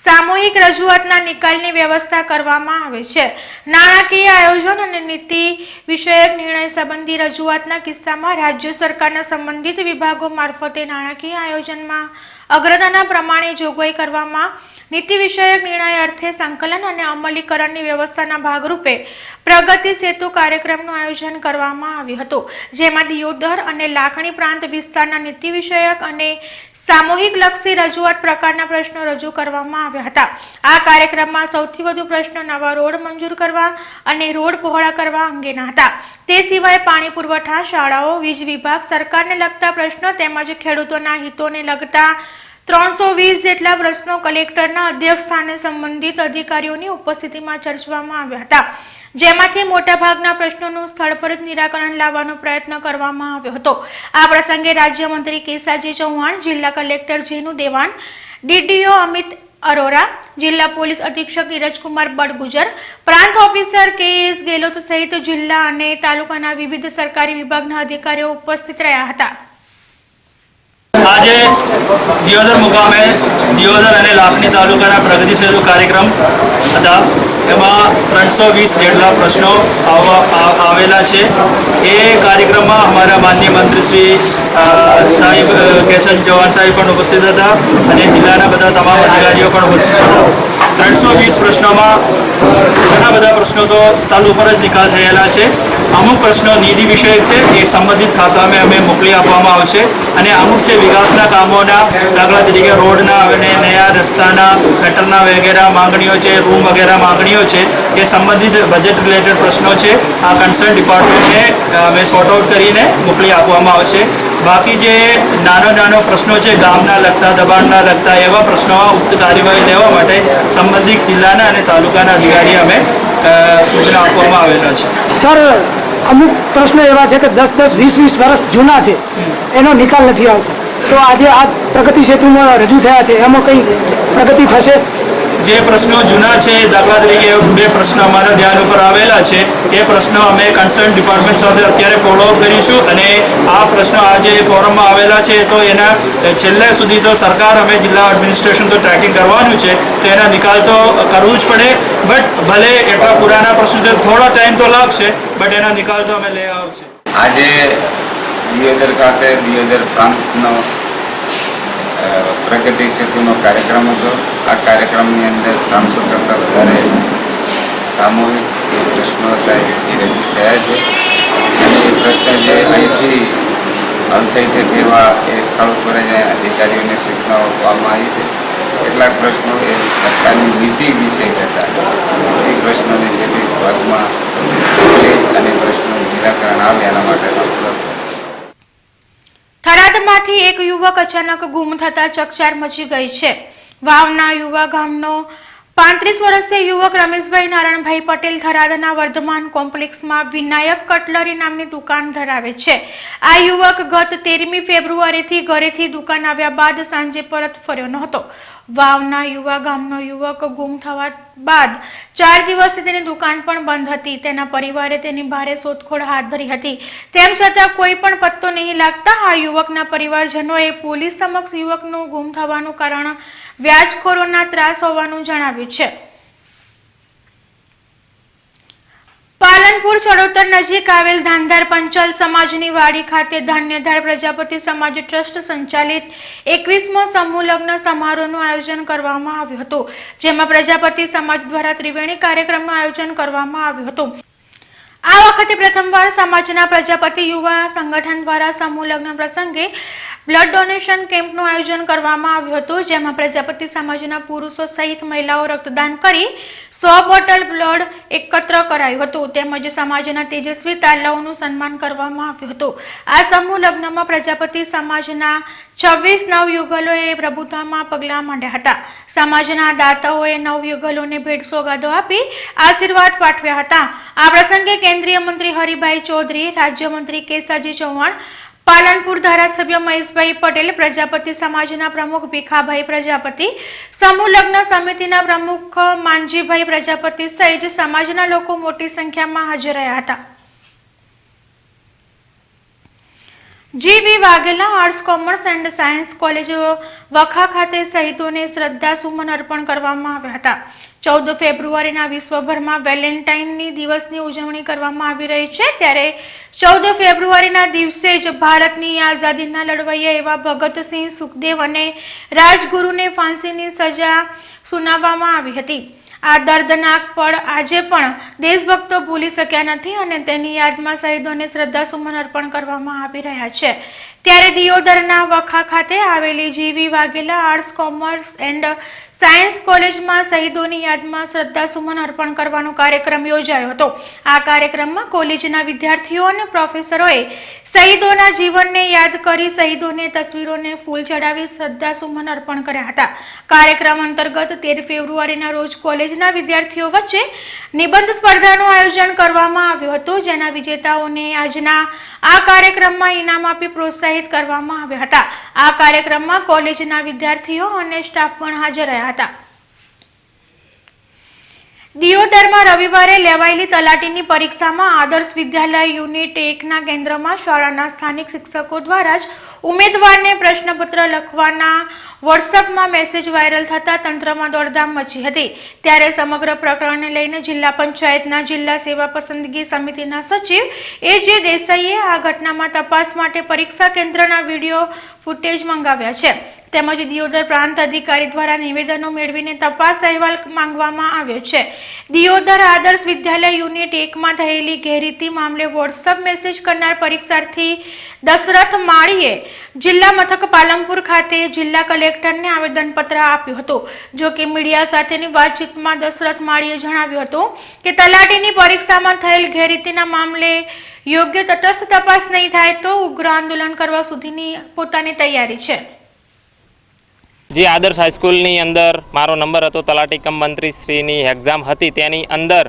સામૂહિક રજૂઆતના નિકાલની વ્યવસ્થા કરવામાં આવે છે. નાણાકીય આયોજન અને નીતિ વિષયક નિર્ણય સંબંધી રજૂઆતના કિસ્સામાં રાજ્ય સરકારના સંબંધિત વિભાગો મારફતે નાણાકીય આયોજનમાં અગ્રતાના પ્રમાણે જોગવાઈ કરવામાં, નીતિ વિષયક નિર્ણય અર્થે સંકલન અને અમલીકરણની વ્યવસ્થાના ભાગરૂપે પ્રગતિ સેતુ કાર્યક્રમનું આયોજન કરવામાં આવ્યું હતું, જેમાં દિયોદર અને લાખણી પ્રાંત વિસ્તારના નીતિ વિષયક અને સામૂહિક લક્ષી રજૂઆત પ્રકારના પ્રશ્નો રજૂ કરવામાં આવ્યા હતા. આ કાર્યક્રમમાં સૌથી વધુ પ્રશ્નો નવા રોડ મંજૂર કરવા અને રોડ પહોળા કરવા અંગેના હતા. તે સિવાય પાણી પુરવઠા, શાળાઓ, વીજ વિભાગ, સરકારને લગતા પ્રશ્નો તેમજ ખેડૂતોના હિતોને લગતા 320 જેટલા પ્રશ્નો કલેક્ટરના અધ્યક્ષ સ્થાને સંબંધિત અધિકારીઓની ઉપસ્થિતિમાં ચર્ચવામાં આવ્યા હતા, જેમાંથી મોટાભાગના પ્રશ્નોનું સ્થળ પર જ નિરાકરણ લાવવાનો પ્રયત્ન કરવામાં આવ્યો હતો. આ પ્રસંગે રાજ્યમંત્રી કેસાજી ચૌહાણ, જિલ્લા કલેક્ટર જેનુ દેવાન, ડીડીઓ અમિત અરોરા, જિલ્લા પોલીસ અધિક્ષક નીરજકુમાર બડગુજર, પ્રાંત ઓફિસર KS ગેલોત સહિત જિલ્લા અને તાલુકાના વિવિધ સરકારી વિભાગના અધિકારીઓ ઉપસ્થિત રહ્યા હતા. આજે દિયોદર મુકામે દિયોદર અને લાખણી તાલુકાના પ્રગતિ સેતુ કાર્યક્રમ હતા. એમાં 320 જેટલા પ્રશ્નો આવેલા છે. એ કાર્યક્રમમાં અમારા માનનીય મંત્રી શ્રી સાહેબ કેસાજી ચૌહાણ સાહેબ પણ ઉપસ્થિત હતા અને જિલ્લાના બધા તમામ અધિકારીઓ પણ ઉપસ્થિત હતા. 320 પ્રશ્નોમાં ઘણા બધા પ્રશ્નો તો સ્થળ ઉપર જ નિકાલ થયેલા છે. અમુક પ્રશ્નો નીતિ વિષયક છે, એ સંબંધિત ખાતામાં અમે મોકલી આપવામાં આવશે અને અમુક છે વિકાસના કામોના, દાખલા તરીકે રોડના અને નયા રસ્તાના, ગટરના વગેરે માંગણીઓ છે, રૂમ વગેરે માંગણીઓ છે, એ સંબંધિત બજેટ રિલેટેડ પ્રશ્નો છે. આ કન્સર્ન ડિપાર્ટમેન્ટને અમે સોર્ટ આઉટ કરીને મોકલી આપવામાં આવશે. બાકી જે નાનો પ્રશ્નો છે, ગામના લગતા, દબાણના લગતા, એવા પ્રશ્નો ઉક્ત કાર્યવાહી લેવા માટે સંબંધિત જિલ્લાના અને તાલુકાના અધિકારી અમે સૂચના આપવામાં આવેલા છે. સર, અમુક પ્રશ્નો એવા છે કે 10-10, 20-20 વર્ષ જૂના છે, એનો નિકાલ નથી આવતો. તો આજે આ પ્રગતિ સેતુમાં રજૂ થયા છે, એમાં કઈ પ્રગતિ થશે? જે પ્રશ્નો જૂના છે, દાખલા તરીકે 2 પ્રશ્નો અમારા ધ્યાન ઉપર આવેલા છે, એ પ્રશ્નો અમે કન્સર્ન ડિપાર્ટમેન્ટ સાથે અત્યારે ફોલોઅપ કરીશું અને આ પ્રશ્નો આજે ફોરમમાં આવેલા છે તો એના છેલ્લે સુધી તો સરકાર અમે જિલ્લા એડમિનિસ્ટ્રેશન તો ટ્રેકિંગ કરવાનું છે, તો એના નિકાલ તો કરવું જ પડે. બટ ભલે એટલા પુરાના પ્રશ્નો છે, થોડો ટાઈમ તો લાગશે, બટ એના નિકાલ તો અમે લઈ આવશે. આજે દિયોદર ખાતે દિયોદર પ્રાંતનો પ્રગતિ સેતુનો કાર્યક્રમ હતો. આ કાર્યક્રમની અંદર 300 કરતાં વધારે સામૂહિક પ્રશ્નો હતા એ રજૂ થયા છે અને એ પ્રશ્ન જે અહીંથી હલ થઈ શકે એવા એ સ્થળ ઉપર જ અધિકારીઓને સૂચનાઓ આપવામાં આવી છે. કેટલાક પ્રશ્નો એ સરકારની નીતિ વિશે હતા. એ પ્રશ્નોને જે તે ભાગમાં લે અને પ્રશ્નોનું નિરાકરણ આવે એના માટેનો પ્રયત્ન. થરાદમાંથી એક યુવક અચાનક ગુમ થતા ચકચાર મચી ગઈ છે. વાવના યુવા ગામનો 35 વર્ષીય યુવક રમેશભાઈ નારાયણભાઈ પટેલ થરાદના વર્ધમાન કોમ્પ્લેક્સમાં વિનાયક કટલરી નામની દુકાન ધરાવે છે. આ યુવક ગત 13મી ફેબ્રુઆરીથી ઘરેથી દુકાન આવ્યા બાદ સાંજે પરત ફર્યો ન હતો. વાવના યુવા ગામનો યુવક ગુમ થવા બાદ 4 દિવસથી તેની દુકાન પણ બંધ હતી. તેના પરિવારે તેની ભારે શોધખોળ હાથ ધરી હતી. તેમ છતાં કોઈ પણ પત્તો નહીં લાગતા આ યુવકના પરિવારજનોએ પોલીસ સમક્ષ યુવકનું ગુમ થવાનું કારણ વ્યાજખોરોના ત્રાસ હોવાનું જણાવ્યું છે. પાલનપુર ચડોતર નજીક આવેલ ધાંધાર પંચાલ સમાજની વાડી ખાતે ધાન્યધાર પ્રજાપતિ સમાજ ટ્રસ્ટ સંચાલિત 21મો સમૂહ લગ્ન સમારોહનું આયોજન કરવામાં આવ્યું હતું. જેમાં પ્રજાપતિ સમાજ દ્વારા ત્રિવેણી કાર્યક્રમનું આયોજન કરવામાં આવ્યું હતું. આ વખતે પ્રથમવાર સમાજના પ્રજાપતિ યુવા સંગઠન દ્વારા સમૂહ લગ્ન પ્રસંગે બ્લડ ડોનેશન કેમ્પનું આયોજન કરવામાં આવ્યું હતું. જેમાં પ્રજાપતિ સમાજના પુરુષો સહિત મહિલાઓ રક્તદાન કરી 100 બોટલ બ્લડ એકત્ર કરાયું હતું. તેમજ સમાજના તેજસ્વી તારલાઓનું સન્માન કરવામાં આવ્યું હતું. આ સમૂહ લગ્નમાં પ્રજાપતિ સમાજના 26 નવયુગલોએ પ્રભુતામાં પગલાં માંડ્યા હતા. સમાજના દાતાઓએ નવયુગલોને ભેટ સોગાદો આપી આશીર્વાદ પાઠવ્યા હતા. આ પ્રસંગે કેન્દ્રીય મંત્રી હરિભાઈ ચૌધરી, રાજ્યમંત્રી કેસાજી ચૌહાણ, પાલનપુર ધારાસભ્ય મહેશભાઈ પટેલ, પ્રજાપતિ સમાજના પ્રમુખ ભીખાભાઈ પ્રજાપતિ, સમૂહ લગ્ન સમિતિના પ્રમુખ માનજીભાઈ પ્રજાપતિ સહિત સમાજના લોકો મોટી સંખ્યામાં હાજર રહ્યા હતા. G V. Vaghela arts commerce and science college Vakha ખાતે શહીદોને શ્રદ્ધાસુમન અર્પણ કરવામાં આવ્યા હતા. 14 ફેબ્રુઆરીના વિશ્વભરમાં વેલેન્ટાઇનની દિવસની ઉજવણી કરવામાં આવી રહી છે. ત્યારે 14 ફેબ્રુઆરીના દિવસે જ ભારતની આઝાદીના લડવૈયા એવા ભગતસિંહ, સુખદેવ અને રાજગુરુને ફાંસીની સજા સુનાવવામાં આવી હતી. આ દર્દનાક પળ આજે પણ દેશભક્તો ભૂલી શક્યા નથી અને તેની યાદમાં શહીદોને શ્રદ્ધાસુમન અર્પણ કરવામાં આવી રહ્યા છે. ત્યારે દિયોદરના વખા ખાતે આવેલી G V. Vaghela arts commerce and science કોલેજમાં શહીદોની યાદમાં શ્રદ્ધાસુમન અર્પણ કરવાનો કાર્યક્રમ યોજાયો હતો. આ કાર્યક્રમમાં કોલેજના વિદ્યાર્થીઓ અને પ્રોફેસરોએ શહીદોના જીવનને યાદ કરી શહીદોને તસવીરોને ફૂલ ચડાવી શ્રદ્ધાસુમન અર્પણ કર્યા હતા. કાર્યક્રમ અંતર્ગત 13 ફેબ્રુઆરીના રોજ કોલેજના વિદ્યાર્થીઓ વચ્ચે નિબંધ સ્પર્ધાનું આયોજન કરવામાં આવ્યું હતું. જેના વિજેતાઓને આજના આ કાર્યક્રમમાં ઇનામ આપી પ્રોત્સાહિત કરવામાં આવ્યા હતા. આ કાર્યક્રમમાં કોલેજના વિદ્યાર્થીઓ અને સ્ટાફ પણ હાજર રહ્યા હતા. દિયોદરમાં રવિવારે લેવાયેલી તલાટીની પરીક્ષામાં આદર્શ વિદ્યાલય યુનિટ 1ના કેન્દ્રમાં શાળાના સ્થાનિક શિક્ષકો દ્વારા જ ઉમેદવારને પ્રશ્નપત્ર લખવાના વોટ્સઅપમાં મેસેજ વાયરલ થતા તંત્રમાં દોડધામ મચી હતી. ત્યારે સમગ્ર પ્રકરણને લઈને જિલ્લા પંચાયતના જિલ્લા સેવા પસંદગી સમિતિના સચિવ એ.જે. દેસાઈએ આ ઘટનામાં તપાસ માટે પરીક્ષા કેન્દ્રના વિડીયો ફૂટેજ મંગાવ્યા છે. તેમજ દિયોદર પ્રાંત અધિકારી દ્વારા નિવેદનો મેળવીને તપાસ અહેવાલ માંગવામાં આવ્યો છે. દિયોદર આદર્શ વિદ્યાલય યુનિટ 1માં થયેલી ગેરરીતિ મામલે વોટ્સઅપ મેસેજ કરનાર પરીક્ષાર્થી દશરથ માળીએ જિલ્લા મથક પાલનપુર ખાતે જિલ્લા કલેક્ટરને આવેદનપત્ર આપ્યું હતું. જો કે મીડિયા સાથેની વાતચીતમાં દશરથ માળીએ જણાવ્યું હતું કે તલાટીની પરીક્ષામાં થયેલ ગેરરીતિના મામલે યોગ્ય તટસ્થ તપાસ નહીં થાય તો ઉગ્ર આંદોલન કરવા સુધીની પોતાની તૈયારી છે. જે આદર્શ હાઈસ્કૂલની અંદર મારો નંબર હતો, તલાટી કમ મંત્રીશ્રીની એક્ઝામ હતી, તેની અંદર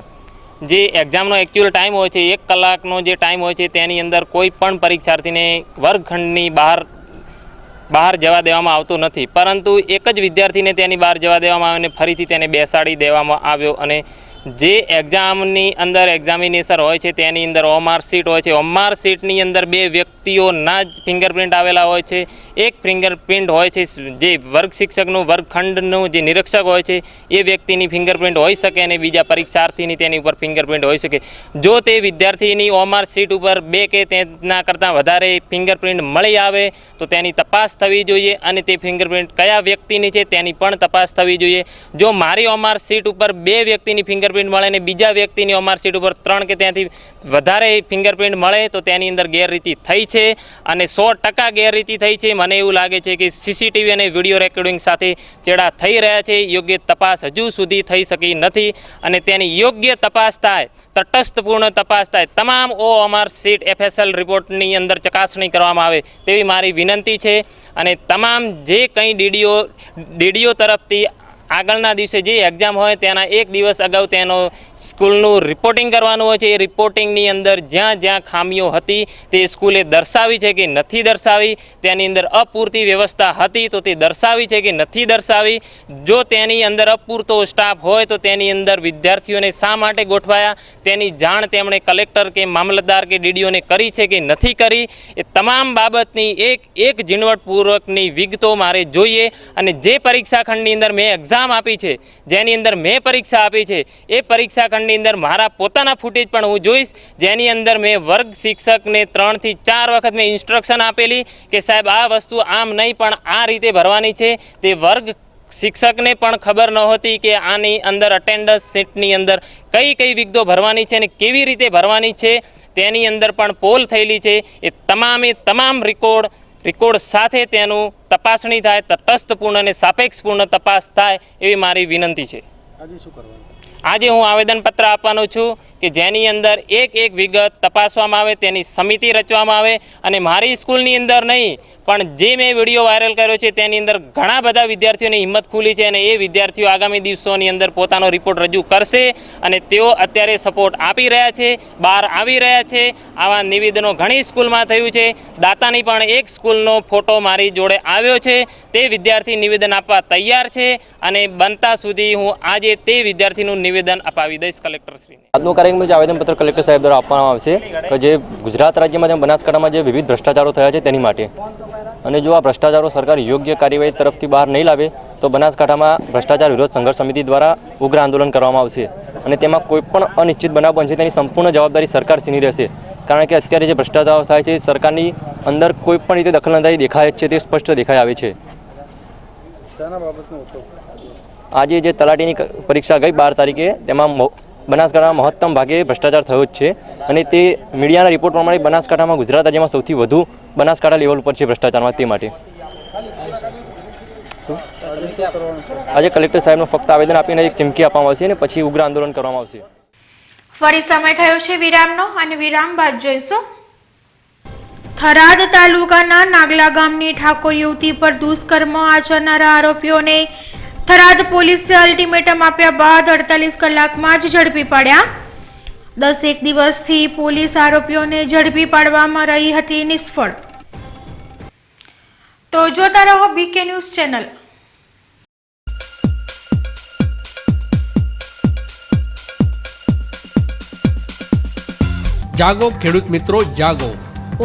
જે એક્ઝામનો એકચ્યુઅલ ટાઈમ હોય છે 1 કલાકનો જે ટાઈમ હોય છે તેની અંદર કોઈ પણ પરીક્ષાર્થીને વર્ગખંડની બહાર જવા દેવામાં આવતું નથી. પરંતુ એક જ વિદ્યાર્થીને તેની બહાર જવા દેવામાં આવ્યો અને ફરીથી તેને બેસાડી દેવામાં આવ્યો. અને જે એક્ઝામની અંદર એક્ઝામિનેશન હોય છે તેની અંદર ઓએમઆર સીટ હોય છે. ઓએમઆર સીટની અંદર 2 વ્યક્તિ વ્યક્તિઓના જ ફિંગરપ્રિન્ટ આવેલા હોય છે. એક ફિંગરપ્રિન્ટ હોય છે જે વર્ગ શિક્ષકનું વર્ગખંડનું જે નિરીક્ષક હોય છે એ વ્યક્તિની ફિંગરપ્રિન્ટ હોઈ શકે અને બીજા પરીક્ષાર્થીની તેની ઉપર ફિંગરપ્રિન્ટ હોઈ શકે. જો તે વિદ્યાર્થીની OMR શીટ ઉપર 2 કે તેના કરતાં વધારે ફિંગરપ્રિન્ટ મળી આવે તો તેની તપાસ થવી જોઈએ અને તે ફિંગરપ્રિન્ટ કયા વ્યક્તિની છે તેની પણ તપાસ થવી જોઈએ. જો મારી OMR શીટ ઉપર 2 વ્યક્તિની ફિંગરપ્રિન્ટ મળે અને બીજા વ્યક્તિની OMR શીટ ઉપર 3 કે ત્યાંથી વધારે ફિંગરપ્રિન્ટ મળે તો તેની અંદર ગેરરીતિ થઈ છે અને 100% ગેરરીતિ થઈ છે. મને એવું લાગે છે કે CCTV અને વિડીયો રેકોર્ડિંગ સાથે ચેડા થઈ રહ્યા છે. યોગ્ય તપાસ હજુ સુધી થઈ શકી નથી અને તેની યોગ્ય તપાસ થાય, તટસ્થપૂર્ણ તપાસ થાય, તમામ OMR શીટ FSL રિપોર્ટની અંદર ચકાસણી કરવામાં આવે તેવી મારી વિનંતી છે. અને તમામ જે કંઈ DDO તરફથી આગળના દિવસે જે એક્ઝામ હોય તેના 1 દિવસ અગાઉ તેનો સ્કૂલનું રિપોર્ટિંગ કરવાનું હોય છે. એ રિપોર્ટિંગની અંદર જ્યાં જ્યાં ખામીઓ હતી તે સ્કૂલે દર્શાવી છે કે નથી દર્શાવી, તેની અંદર અપૂરતી વ્યવસ્થા હતી તો તે દર્શાવી છે કે નથી દર્શાવી. જો તેની અંદર અપૂરતો સ્ટાફ હોય તો તેની અંદર વિદ્યાર્થીઓને શા માટે ગોઠવાયા તેની જાણ તેમણે કલેક્ટર કે મામલતદાર કે DDOને કરી છે કે નથી કરી, એ તમામ બાબતની એક ઝીણવટપૂર્વકની વિગતો મારે જોઈએ. અને જે પરીક્ષા ખંડની અંદર મેં એક્ઝામ આપી છે, જેની અંદર મેં પરીક્ષા આપી છે, એ પરીક્ષા ખંડની અંદર મારા પોતાના ફૂટેજ પણ હું જોઈશ, જેની અંદર મેં વર્ગ શિક્ષકને 3 થી 4 વખત મેં ઇન્સ્ટ્રક્શન આપેલી કે સાહેબ આ વસ્તુ આમ નહીં પણ આ રીતે ભરવાની છે. તે વર્ગ શિક્ષકને પણ ખબર નહોતી કે આની અંદર અટેન્ડન્સ શીટની અંદર કઈ કઈ વિગતો ભરવાની છે અને કેવી રીતે ભરવાની છે. તેની અંદર પણ પોલ થયેલી છે. એ તમામ રેકોર્ડ સાથે તેનું તપાસણી થાય, તટસ્થપૂર્ણ અને સાપેક્ષપૂર્ણ તપાસ થાય એવી મારી વિનંતી છે. આજે હું આવેદનપત્ર આપવાનો છું કે જેની અંદર એક વિગત તપાસવામાં આવે, તેની સમિતિ રચવામાં આવે અને મારી સ્કૂલની અંદર નહીં પણ જે મેં વિડીયો વાયરલ કર્યો છે તેની અંદર ઘણા બધા વિદ્યાર્થીઓની હિંમત ખુલી છે અને એ વિદ્યાર્થીઓ આગામી દિવસોની અંદર પોતાનો રિપોર્ટ રજૂ કરશે અને તેઓ અત્યારે સપોર્ટ આપી રહ્યા છે, બહાર આવી રહ્યા છે. આવા નિવેદનો ઘણી સ્કૂલમાં થયું છે. દાતાની પણ એક સ્કૂલનો ફોટો મારી જોડે આવ્યો છે. તે વિદ્યાર્થી નિવેદન આપવા તૈયાર છે અને બનતા સુધી હું આજે તે વિદ્યાર્થીનું નિવેદન અપાવી દઈશ કલેક્ટરશ્રીને. આજનો કાર્યક્રમ જે આવેદનપત્ર કલેક્ટર સાહેબ દ્વારા આપવામાં આવશે કે જે ગુજરાત રાજ્યમાં જેમ બનાસકાંઠામાં જે વિવિધ ભ્રષ્ટાચારો થયા છે તેની માટે, અને જો આ ભ્રષ્ટાચારો સરકાર યોગ્ય કાર્યવાહી તરફથી બહાર નહીં લાવે તો બનાસકાંઠામાં ભ્રષ્ટાચાર વિરોધ સંઘર્ષ સમિતિ દ્વારા ઉગ્ર આંદોલન કરવામાં આવશે અને તેમાં કોઈ પણ અનિશ્ચિત બનાવ બનશે તેની સંપૂર્ણ જવાબદારી સરકારશ્રીની રહેશે. કારણ કે અત્યારે જે ભ્રષ્ટાચારો થાય છે સરકારની અંદર કોઈ પણ રીતે દખલઅંદાજી દેખાય છે તે સ્પષ્ટ દેખાઈ આવે છે. આજે જે તલાટીની પરીક્ષા ગઈ 12 તારીખે તેમાં બનાસકાંઠામાં મહત્તમ ભાગે ભ્રષ્ટાચાર થયો જ છે અને તે મીડિયાના રિપોર્ટ પ્રમાણે બનાસકાંઠામાં ગુજરાત રાજ્યમાં સૌથી વધુ બનાસકાંઠા લેવલ ઉપર છે ભ્રષ્ટાચારમાં. તે માટે આજે કલેક્ટર સાહેબનું ફક્ત આવેદન આપીને એક ચીમકી આપવામાં આવશે અને પછી ઉગ્ર આંદોલન કરવામાં આવશે. ફરી સમય થયો છે વિરામનો અને વિરામ બાદ જોઈશું થરાદ તાલુકાના નાગલા ગામની ઠાકોર યુવતી પર દુષ્કર્મ આચરનારા આરોપીઓને થરાદ પોલીસે અલ્ટિમેટમ આપ્યા બાદ 48 કલાકમાં જ ઝડપી પાડ્યા. 10 દિવસથી પોલીસ આરોપીઓને ઝડપી પાડવામાં રહી હતી નિષ્ફળ. તો જોતા રહો BK ન્યૂઝ ચેનલ. જાગો ખેડૂત મિત્રો જાગો.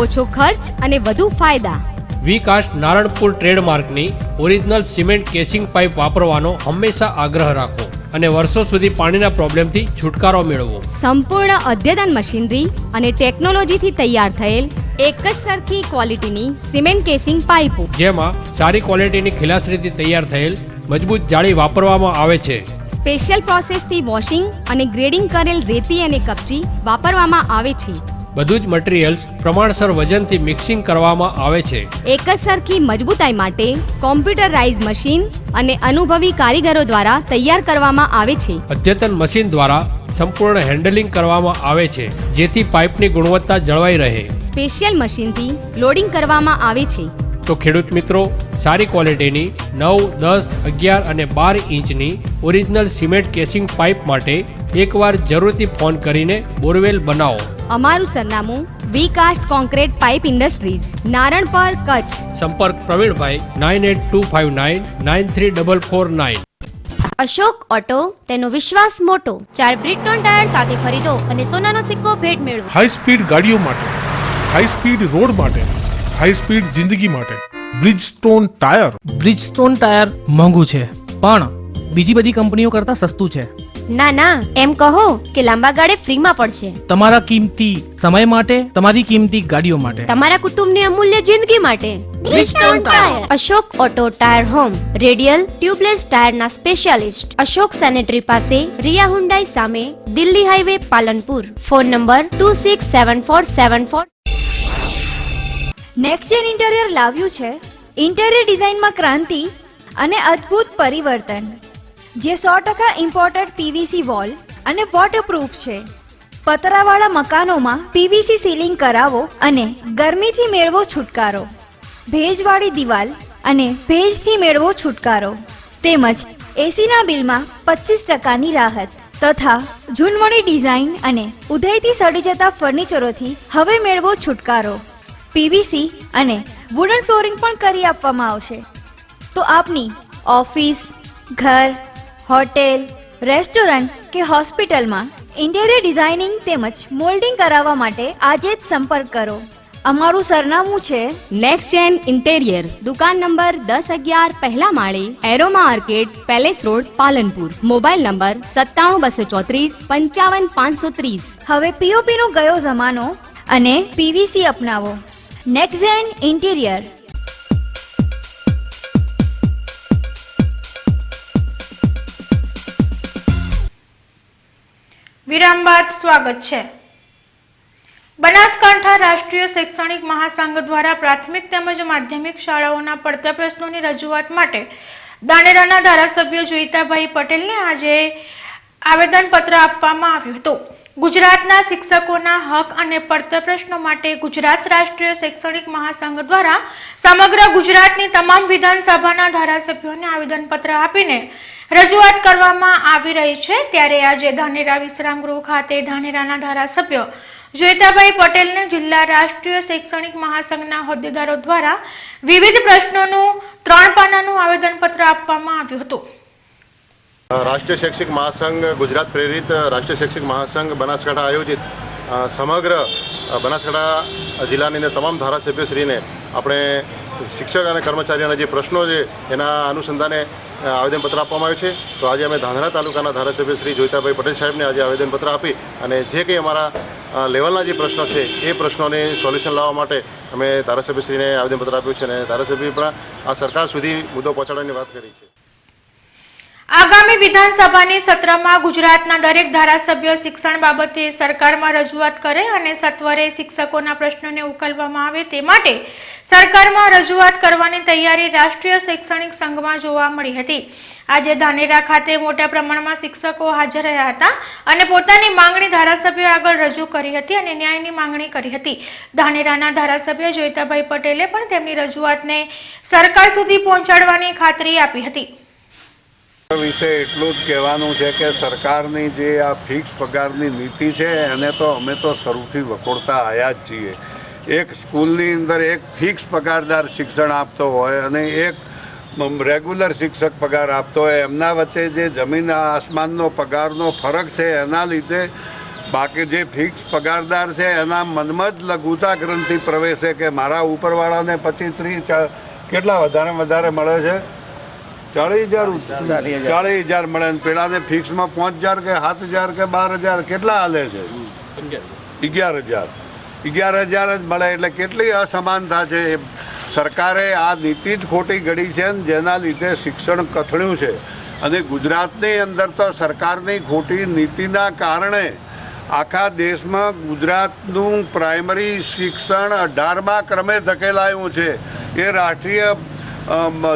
ઓછો ખર્ચ અને વધુ ફાયદા. વિકાસ Naranpur ટ્રેડમાર્કની original cement casing pipe વાપરવાનો હંમેશા આગ્રહ રાખો અને વર્ષો સુધી પાણીના પ્રોબ્લેમથી છુટકારો મેળવો. સંપૂર્ણ અદ્યતન મશીનરી અને ટેકનોલોજીથી તૈયાર થયેલ એક જ સરખી ક્વોલિટીની સિમેન્ટ કેસિંગ પાઇપો, જેમાં સારી ક્વોલિટીની ખિલાસરીથી તૈયાર થયેલ મજબૂત જાળી વાપરવામાં આવે છે. સ્પેશિયલ પ્રોસેસથી વોશિંગ અને ગ્રેડિંગ કરેલ રેતી અને કપચી વાપરવામાં આવે છે. બધું જ મટીરીયલ્સ પ્રમાણસર વજનથી મિક્સિંગ કરવામાં આવે છે. એક જ સરખી મજબૂતાઈ માટે કોમ્પ્યુટરાઇઝ મશીન અને અનુભવી કારીગરો દ્વારા તૈયાર કરવામાં આવે છે. અદ્યતન મશીન દ્વારા સંપૂર્ણ હેન્ડલિંગ કરવામાં આવે છે, જેથી પાઇપની ગુણવત્તા જળવાઈ રહે. સ્પેશિયલ મશીનથી લોડિંગ કરવામાં આવે છે. તો ખેડૂત મિત્રો, સારી ક્વોલિટીની 9, 10, 11 અને 12 ઇંચની ઓરિજિનલ સિમેન્ટ કેસિંગ પાઇપ માટે એકવાર જરૂરથી ફોન કરીને બોરવેલ બનાવો. અમારું સરનામું વિકાસ્ટ કોન્ક્રીટ પાઇપ ઇન્ડસ્ટ્રીઝ, નારણપર, કચ્છ. સંપર્ક પ્રવીણભાઈ 9825993449. અશોક ઓટો, તેનો વિશ્વાસ મોટો. 4 બ્રિટોન ટાયર સાથે ખરીદો અને સોનાનો સિક્કો ભેટ મેળવો. હાઈ સ્પીડ ગાડીઓ માટે હાઈ સ્પીડ રોડ માટે, હાઈ સ્પીડ જિંદગી માટે બ્રિજસ્ટોન ટાયર. બ્રિજસ્ટોન ટાયર મોંઘું છે પણ બીજી બધી કંપનીઓ કરતાં સસ્તું છે. ના ના, એમ કહો કે લાંબા ગાળે ફ્રીમાં પડશે. તમારા કિંમતી સમય માટે, તમારી કિંમતી ગાડીઓ માટે, તમારા કુટુંબની અમૂલ્ય જિંદગી માટે. Bridgestone tyre. Ashok auto tyre home, radial tubeless ટાયરના સ્પેશિયાલિસ્ટ, અશોક સેનેટરી પાસે, રિયા હુન્ડાઈ સામે, Delhi highway, Palanpur. Phone number 267474. Next gen interior લાવ્યું છે ઇન્ટિરિયર ડિઝાઇનમાં ક્રાંતિ અને અદ્ભુત પરિવર્તન, જે 100% ઇમ્પોર્ટેડ પીવીસી વોલ અને વોટરપ્રૂફ છે. પતરાવાળા મકાનોમાં પીવીસી સીલિંગ કરાવો અને ગરમીથી મેળવો છુટકારો. ભેજવાળી દિવાલ અને ભેજથી મેળવો છુટકારો. તેમજ એસીના બિલમાં 25%ની રાહત તથા ઝૂનવણી ડિઝાઇન અને ઉધઈથી સડી જતા ફર્નિચરોથી હવે મેળવો છુટકારો. પીવીસી અને વુડન ફ્લોરિંગ પણ કરી આપવામાં આવશે. તો આપની ઓફિસ, ઘર, હોટેલ, રેસ્ટોરન્ટ કે હોસ્પિટલમાં ઇન્ટિરિયર ડિઝાઇનિંગ તેમજ મોલ્ડિંગ કરાવવા માટે આજે જ સંપર્ક કરો. અમારું સરનામું છે નેક્સ્ટ જેન ઇન્ટેરિયર, દુકાન નંબર 1011, પહેલા માળે, aroma arcade, palace road, Palanpur. Mobile number 97 234 55 530. હવે પીઓપી નો ગયો જમાનો અને પીવીસી અપનાવો. Next gen interior. વિરામ બાદ સ્વાગત છે. બનાસકાંઠા રાષ્ટ્રીય શૈક્ષણિક મહાસંઘ દ્વારા પ્રાથમિક તેમજ માધ્યમિક શાળાઓના પડતર પ્રશ્નોની રજૂઆત માટે ધાનેરાના ધારાસભ્ય જોઈતાભાઈ પટેલને આજે આવેદનપત્ર આપવામાં આવ્યું હતું. ગુજરાતના શિક્ષકોના હક અને પડતર પ્રશ્નો માટે ગુજરાત રાષ્ટ્રીય શૈક્ષણિક મહાસંઘ દ્વારા સમગ્ર ગુજરાતની તમામ વિધાનસભાના ધારાસભ્યોને આવેદનપત્ર આપીને રજૂઆત કરવામાં આવી રહી છે. ત્યારે આજે ધાનેરા વિશ્રામ ગૃહ ખાતે ધાનેરાના ધારાસભ્ય જોઈતાભાઈ પટેલને જિલ્લા રાષ્ટ્રીય શૈક્ષણિક મહાસંઘના હોદ્દેદારો દ્વારા વિવિધ પ્રશ્નોનું 3 પાનાનું આવેદનપત્ર આપવામાં આવ્યું હતું. રાષ્ટ્રીય શૈક્ષિક મહાસંઘ ગુજરાત પ્રેરિત રાષ્ટ્રીય શૈક્ષિક મહાસંઘ બનાસકાંઠા આયોજિત સમગ્ર બનાસકાંઠા જિલ્લાની અંદર તમામ ધારાસભ્યશ્રીને આપણે શિક્ષક અને કર્મચારીઓના જે પ્રશ્નો છે એના અનુસંધાને આવેદનપત્ર આપવામાં આવ્યું છે. તો આજે અમે ધાનેરા તાલુકાના ધારાસભ્ય શ્રી જોઈતાભાઈ પટેલ સાહેબને આજે આવેદનપત્ર આપી અને જે કંઈ અમારા લેવલના જે પ્રશ્નો છે એ પ્રશ્નોને સોલ્યુશન લાવવા માટે અમે ધારાસભ્યશ્રીને આવેદનપત્ર આપ્યું છે અને ધારાસભ્ય પણ આ સરકાર સુધી મુદ્દો પહોંચાડવાની વાત કરી છે. આગામી વિધાનસભાની સત્રમાં ગુજરાતના દરેક ધારાસભ્ય શિક્ષણ બાબતે સરકારમાં રજૂઆત કરે અને સત્વરે શિક્ષકોના પ્રશ્નોને ઉકેલવામાં આવે તે માટે સરકારમાં રજૂઆત કરવાની તૈયારી રાષ્ટ્રીય શૈક્ષણિક સંઘમાં જોવા મળી હતી. આજે ધાનેરા ખાતે મોટા પ્રમાણમાં શિક્ષકો હાજર રહ્યા હતા અને પોતાની માંગણી ધારાસભ્યો આગળ રજૂ કરી હતી અને ન્યાયની માંગણી કરી હતી. ધાનેરાના ધારાસભ્ય જોઈતાભાઈ પટેલે પણ તેમની રજૂઆતને સરકાર સુધી પહોંચાડવાની ખાતરી આપી હતી. વિશે એટલું જ કહેવાનું છે કે સરકારની જે આ ફિક્સ પગારની નીતિ છે એને તો અમે તો શરૂથી વખોડતા આવ્યા જ છીએ. એક સ્કૂલની અંદર એક ફિક્સ પગારદાર શિક્ષણ આપતો હોય અને એક રેગ્યુલર શિક્ષક પગાર આપતો હોય, એમના વચ્ચે જે જમીન આસમાનનો પગારનો ફરક છે એના લીધે બાકી જે ફિક્સ પગારદાર છે એના મનમાં જ લઘુતા ગ્રંથિ પ્રવેશે કે મારા ઉપરવાળાને 25-30 કેટલા વધારે મળે છે, 40,000 મળે ને પેલાને ફિક્સમાં 5,000 કે 7,000 કે 12,000 કેટલા હાલે છે? 11,000 જ મળે. એટલે કેટલી અસમાનતા છે. સરકારે આ નીતિ જ ખોટી ઘડી છે ને જેના લીધે શિક્ષણ કથળ્યું છે. અને ગુજરાતની અંદર તો સરકારની ખોટી નીતિના કારણે આખા દેશમાં ગુજરાતનું પ્રાઇમરી શિક્ષણ 18મા ક્રમે ધકેલાયું છે. એ રાષ્ટ્રીય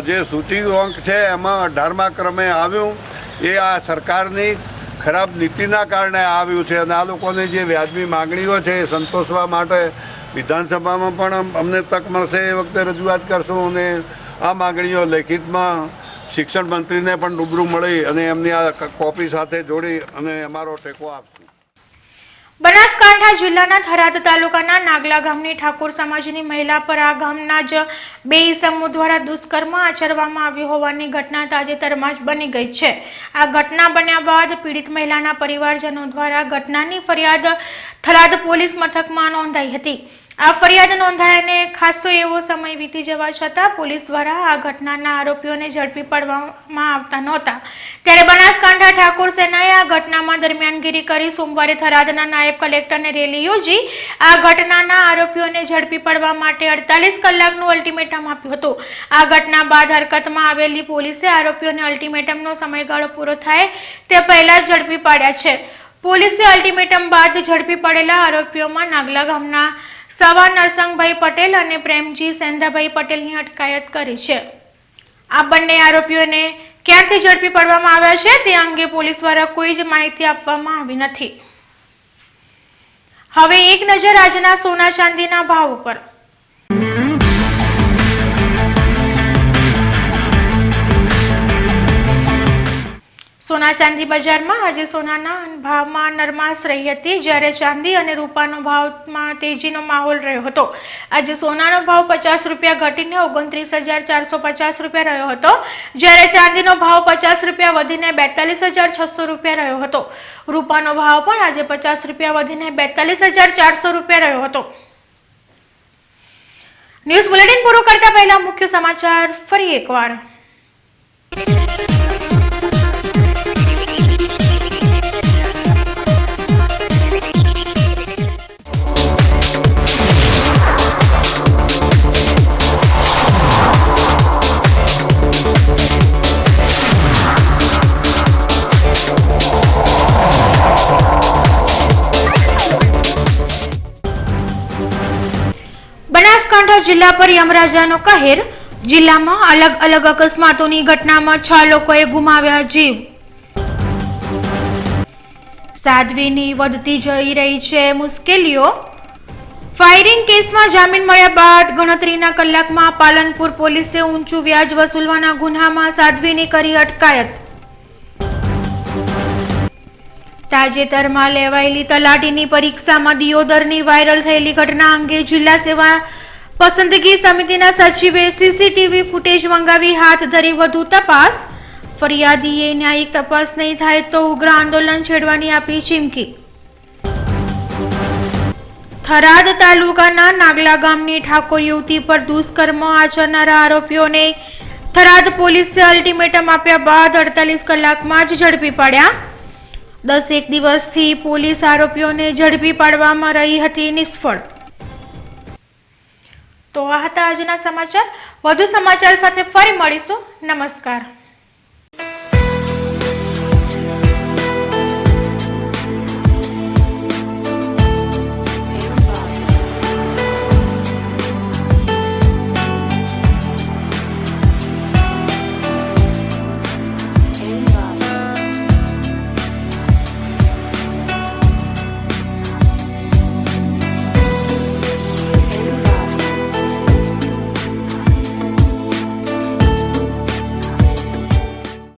જે સૂચિઆંક છે એમાં 18મા ક્રમે આવ્યું. એ આ સરકારની ખરાબ નીતિના કારણે આવ્યું છે. અને આ લોકોની જે વ્યાજબી માંગણીઓ છે એ સંતોષવા માટે વિધાનસભામાં પણ અમને તક મળશે એ વખતે રજૂઆત કરશું અને આ માંગણીઓ લેખિતમાં શિક્ષણ મંત્રીને પણ રૂબરૂ મળી અને એમની આ કોપી સાથે જોડી અને અમારો ટેકો આપશું. બનાસકાંઠા જિલ્લાના થરાદ તાલુકાના નાગલા ગામની ઠાકોર સમાજની મહિલા પર આ ગામના જ 2 ઈસમો દ્વારા દુષ્કર્મ આચરવામાં આવ્યું હોવાની ઘટના તાજેતરમાં જ બની ગઈ છે. આ ઘટના બન્યા બાદ પીડિત મહિલાના પરિવારજનો દ્વારા ઘટનાની ફરિયાદ થરાદ પોલીસ મથકમાં નોંધાઈ હતી. આ ફરિયાદ નોંધાઈને ખાસો એવો સમય વીતી જવા છતાં પોલીસ દ્વારા આ ઘટનાના આરોપીઓને ઝડપી પાડવામાં આવતા નહોતા, ત્યારે બનાસકાંઠા ઠાકોર સેનાએ આ ઘટનામાં દરમિયાનગીરી કરી સોમવારે થરાદના નાયબ કલેક્ટરને રેલી યોજી આ ઘટનાના આરોપીઓને ઝડપી પાડવા માટે 48 કલાકનું અલ્ટિમેટમ આપ્યું હતું. આ ઘટના બાદ હરકતમાં આવેલી પોલીસે આરોપીઓને અલ્ટિમેટમનો સમયગાળો પૂરો થાય તે પહેલા જ ઝડપી પાડ્યા છે. પોલીસે અલ્ટિમેટમ બાદ ઝડપી પડેલા આરોપીઓમાં નાગલા ગામના સવા નરસંગભાઈ પટેલ અને પ્રેમજી સેંધાભાઈ પટેલની અટકાયત કરી છે. આ બંને આરોપીઓને ક્યાંથી ઝડપી પાડવામાં આવ્યા છે તે અંગે પોલીસ દ્વારા કોઈ જ માહિતી આપવામાં આવી નથી. હવે એક નજર આજના સોના ચાંદીના ભાવ ઉપર. સોના ચાંદી બજારમાં આજે સોનાના ભાવમાં નરમાશ રહી હતી, જ્યારે ચાંદી અને રૂપાનો ભાવમાં તેજીનો માહોલ રહ્યો હતો. આજે સોનાનો ભાવ 50 રૂપિયા ઘટીને 29,450 રૂપિયા રહ્યો હતો, જ્યારે ચાંદીનો ભાવ 50 રૂપિયા વધીને 42,600 રૂપિયા રહ્યો હતો. રૂપાનો ભાવ પણ આજે 50 રૂપિયા વધીને 42,400 રૂપિયા રહ્યો હતો. ન્યૂઝ બુલેટિન પૂરું કરતા પહેલા મુખ્ય સમાચાર ફરી એકવાર. બનાસકાંઠા જિલ્લા પર યમરાજાનો કહેર. જિલ્લામાં અલગ અલગ અકસ્માતોની ઘટનામાં 6 લોકોએ ગુમાવ્યા જીવ. સાધ્વીની વધતી જઈ રહી છે મુશ્કેલીઓ. ફાયરિંગ કેસમાં જામીન મળ્યા બાદ ગણતરીના કલાકમાં પાલનપુર પોલીસે ઊંચું વ્યાજ વસૂલવાના ગુન્હામાં સાધ્વીની કરી અટકાયત. તાજેતરમાં લેવાયેલી તલાટીની પરીક્ષામાં દિયોદરની વાયરલ થયેલી ઘટના અંગે જિલ્લા સેવા પસંદગી સમિતિના સચિવે સીસીટીવી ફૂટેજ મંગાવી હાથ ધરી વધુ તપાસ. ફરિયાદીએ ન્યાયિક તપાસ નહીં થાય તો ઉગ્ર આંદોલન છેડવાની આપી ચીમકી. થરાદ તાલુકાના નાગલા ગામની ઠાકોર યુવતી પર દુષ્કર્મ આચરનારા આરોપીઓને થરાદ પોલીસે અલ્ટિમેટમ આપ્યા બાદ 48 કલાકમાં જ ઝડપી પાડ્યા. 10 દિવસથી પોલીસ આરોપીઓને ઝડપી પાડવામાં રહી હતી નિષ્ફળ. તો આ હતા આજના સમાચાર. વધુ સમાચાર સાથે ફરી મળીશું. નમસ્કાર.